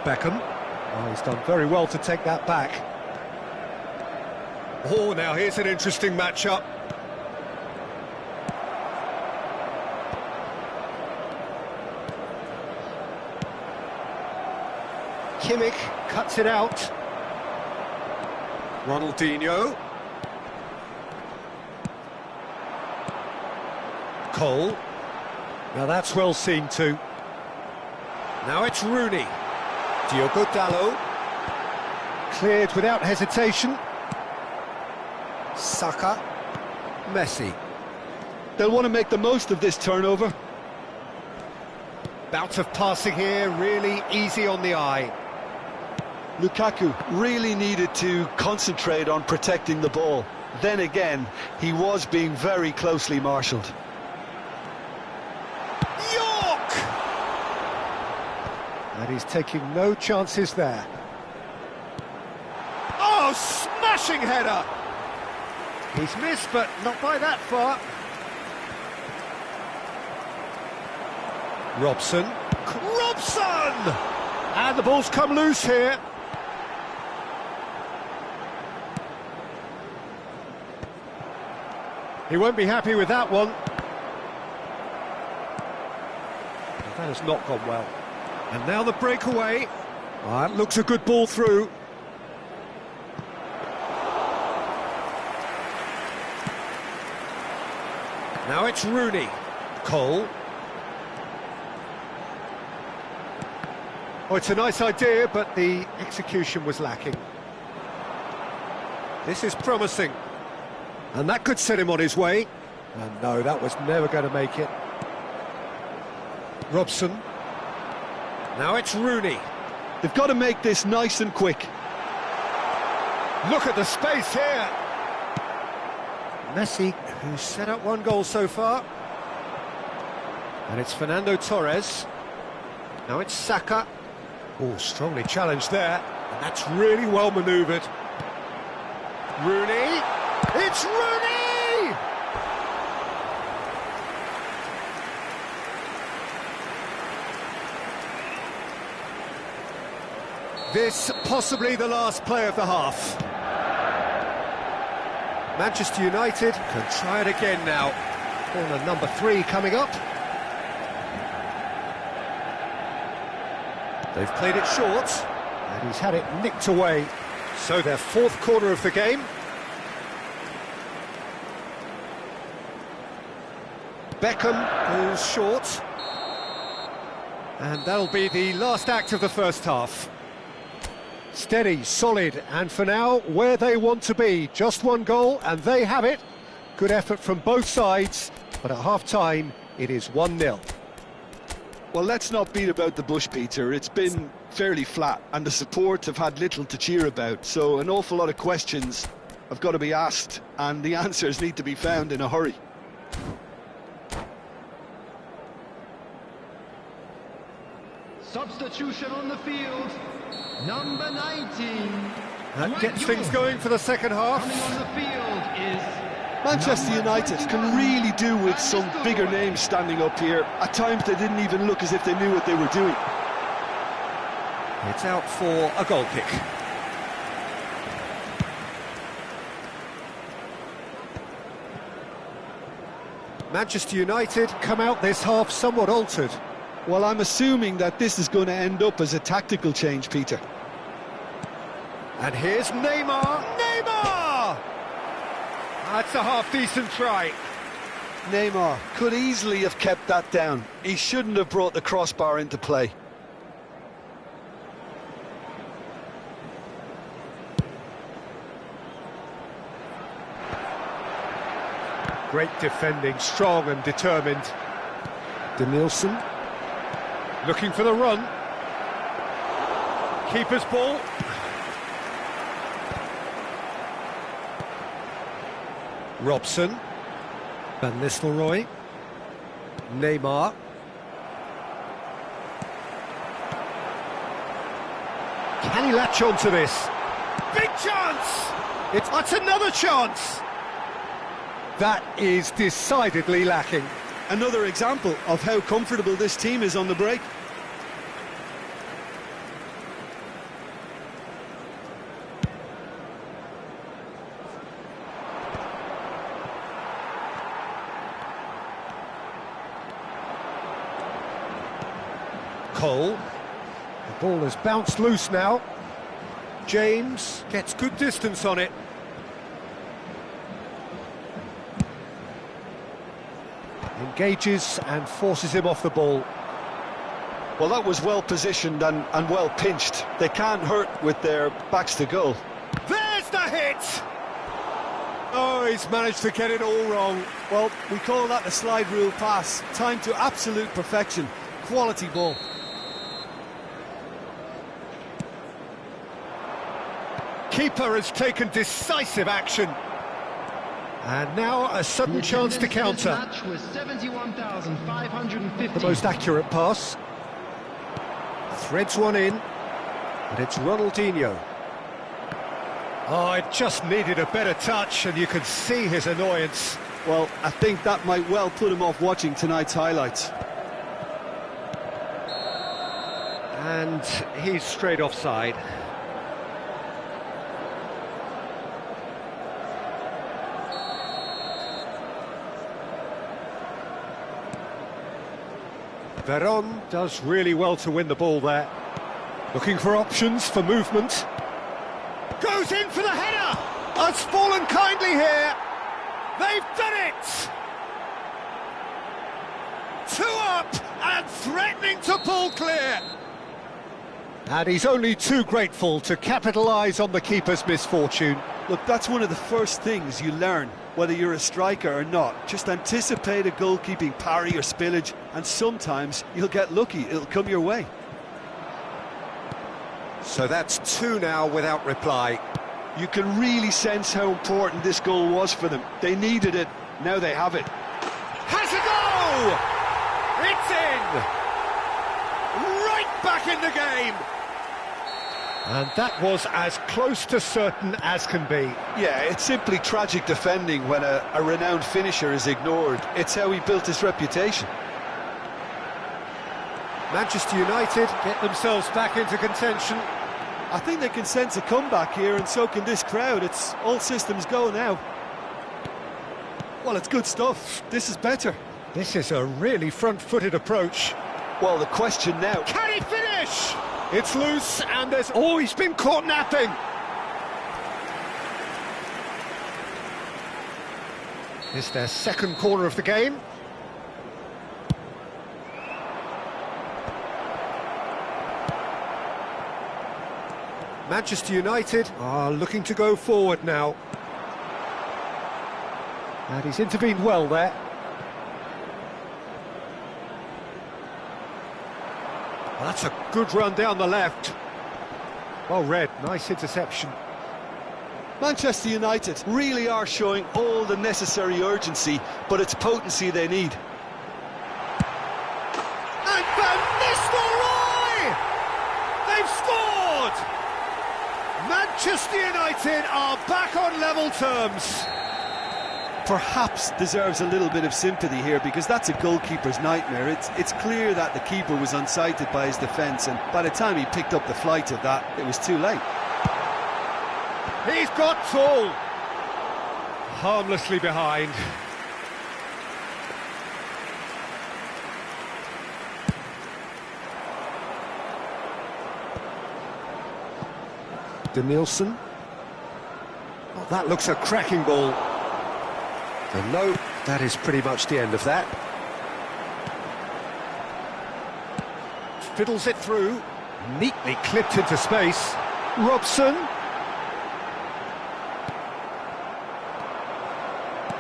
A: Beckham. Oh, he's done very well to take that back. Oh, now here's an interesting matchup. Kimmich cuts it out. Ronaldinho. Cole. Now that's well seen too. Now it's Rooney. Diogo Dalot. Cleared without hesitation. Saka. Messi.
C: They'll want to make the most of this turnover.
A: Bout of passing here, really easy on the eye.
C: Lukaku really needed to concentrate on protecting the ball. Then again, he was being very closely marshalled.
A: York! And he's taking no chances there. Oh, smashing header! He's missed, but not by that far. Robson. Robson! And the ball's come loose here. He won't be happy with that one. That has not gone well. And now the breakaway. Oh, that looks a good ball through. Now it's Rooney. Cole. Oh, it's a nice idea, but the execution was lacking. This is promising. And that could set him on his way. And no, that was never going to make it. Robson. Now it's Rooney.
C: They've got to make this nice and quick.
A: Look at the space here. Messi, who's set up one goal so far. And it's Fernando Torres. Now it's Saka. Oh, strongly challenged there. And that's really well manoeuvred. Rooney. It's Rooney! This possibly the last play of the half. Manchester United can try it again now. Corner number 3 coming up. They've played it short, and he's had it nicked away. So their 4th corner of the game. Beckham goes short. And that'll be the last act of the first half. Steady, solid, and for now, where they want to be. Just one goal, and they have it. Good effort from both sides, but at half-time, it is 1-0.
C: Well, let's not beat about the bush, Peter. It's been fairly flat, and the support have had little to cheer about. So an awful lot of questions have got to be asked, and the answers need to be found in a hurry.
D: Substitution on the field, number 19.
A: That gets things going for the second half.
D: Coming on the field is
C: Manchester United can really do with some bigger names standing up here. At times they didn't even look as if they knew what they were doing.
A: It's out for a goal kick. Manchester United come out this half somewhat altered.
C: Well, I'm assuming that this is going to end up as a tactical change, Peter.
A: And here's Neymar. Neymar! That's a half-decent try.
C: Neymar could easily have kept that down. He shouldn't have brought the crossbar into play.
A: Great defending, strong and determined. Denilson. Looking for the run. Keeper's ball. Robson. Van Nistelrooy. Neymar. Can he latch on to this? Big chance! That's another chance! That is decidedly lacking.
C: Another example of how comfortable this team is on the break.
A: Cole. The ball has bounced loose now. James gets good distance on it. Engages and forces him off the ball.
C: Well, that was well positioned and well pinched. They can't hurt with their backs to goal.
A: There's the hit! Oh, he's managed to get it all wrong.
C: Well, we call that the slide rule pass. Time to absolute perfection. Quality ball.
A: Keeper has taken decisive action. And now a sudden chance to counter.
D: Match was 71,550.
A: The most accurate pass. Threads one in. And it's Ronaldinho. Oh, it just needed a better touch, and you could see his annoyance.
C: Well, I think that might well put him off watching tonight's highlights.
A: And he's straight offside. Veron does really well to win the ball there. Looking for options for movement. Goes in for the header! Has fallen kindly here. They've done it! 2 up and threatening to pull clear. And he's only too grateful to capitalise on the keeper's misfortune.
C: Look, that's one of the first things you learn, whether you're a striker or not. Just anticipate a goalkeeping parry or spillage, and sometimes you'll get lucky, it'll come your way.
A: So that's 2 now without reply.
C: You can really sense how important this goal was for them. They needed it, now they have it.
B: Has a go! It's in! Right back in the game!
A: And that was as close to certain as can be.
C: Yeah, it's simply tragic defending when a renowned finisher is ignored. It's how he built his reputation.
A: Manchester United get themselves back into contention.
C: I think they can sense a comeback here, and so can this crowd. It's all systems go now. Well, it's good stuff. This is better.
A: This is a really front-footed approach.
C: Well, the question now...
A: Can he finish? It's loose, and there's... Oh, he's been caught napping! It's their second corner of the game. Manchester United are looking to go forward now. And he's intervened well there. Well, that's a good run down the left. Well read, nice interception.
C: Manchester United really are showing all the necessary urgency, but it's potency they need.
B: And Van Nistelrooy! They've scored! Manchester United are back on level terms.
C: Perhaps deserves a little bit of sympathy here, because that's a goalkeeper's nightmare. It's clear that the keeper was unsighted by his defence, and by the time he picked up the flight of that, it was too late.
B: He's got tall. Harmlessly behind.
A: Danielson. Oh, that looks a cracking ball. And no, that is pretty much the end of that. Fiddles it through, neatly clipped into space. Robson.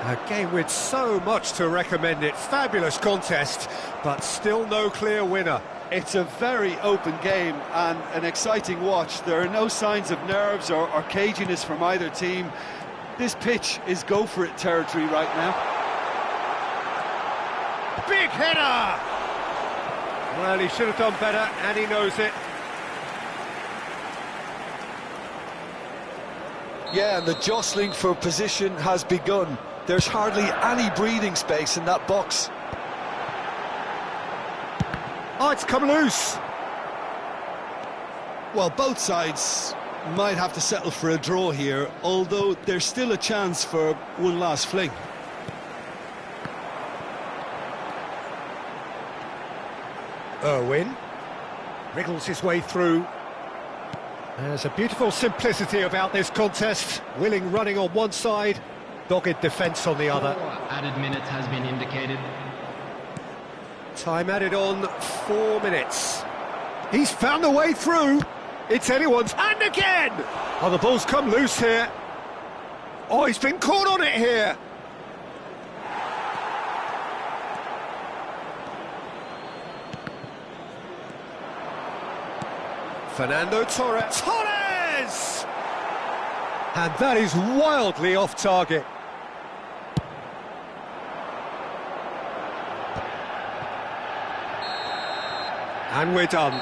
A: A game with so much to recommend it. Fabulous contest, but still no clear winner.
C: It's a very open game and an exciting watch. There are no signs of nerves or caginess from either team. This pitch is go-for-it territory right now.
B: Big header! Well, he should have done better, and he knows it.
C: Yeah, and the jostling for position has begun. There's hardly any breathing space in that box.
A: Oh, it's come loose.
C: Well, both sides might have to settle for a draw here, although there's still a chance for one last fling.
A: Irwin wriggles his way through. There's a beautiful simplicity about this contest. Willing running on one side, dogged defence on the other.
D: Added minutes has been indicated.
A: Time added on, 4 minutes. He's found a way through. It's anyone's, and again! Oh, the ball's come loose here. Oh, he's been caught on it here. Fernando Torres! And that is wildly off target. And we're done.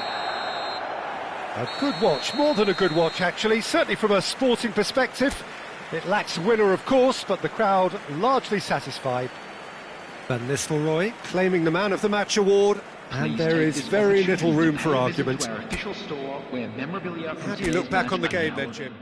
A: A good watch, more than a good watch actually, certainly from a sporting perspective. It lacks winner of course, but the crowd largely satisfied. Van Nistelrooy claiming the Man of the Match award, and there is very little room for argument. How do you look back on the game then, Jim?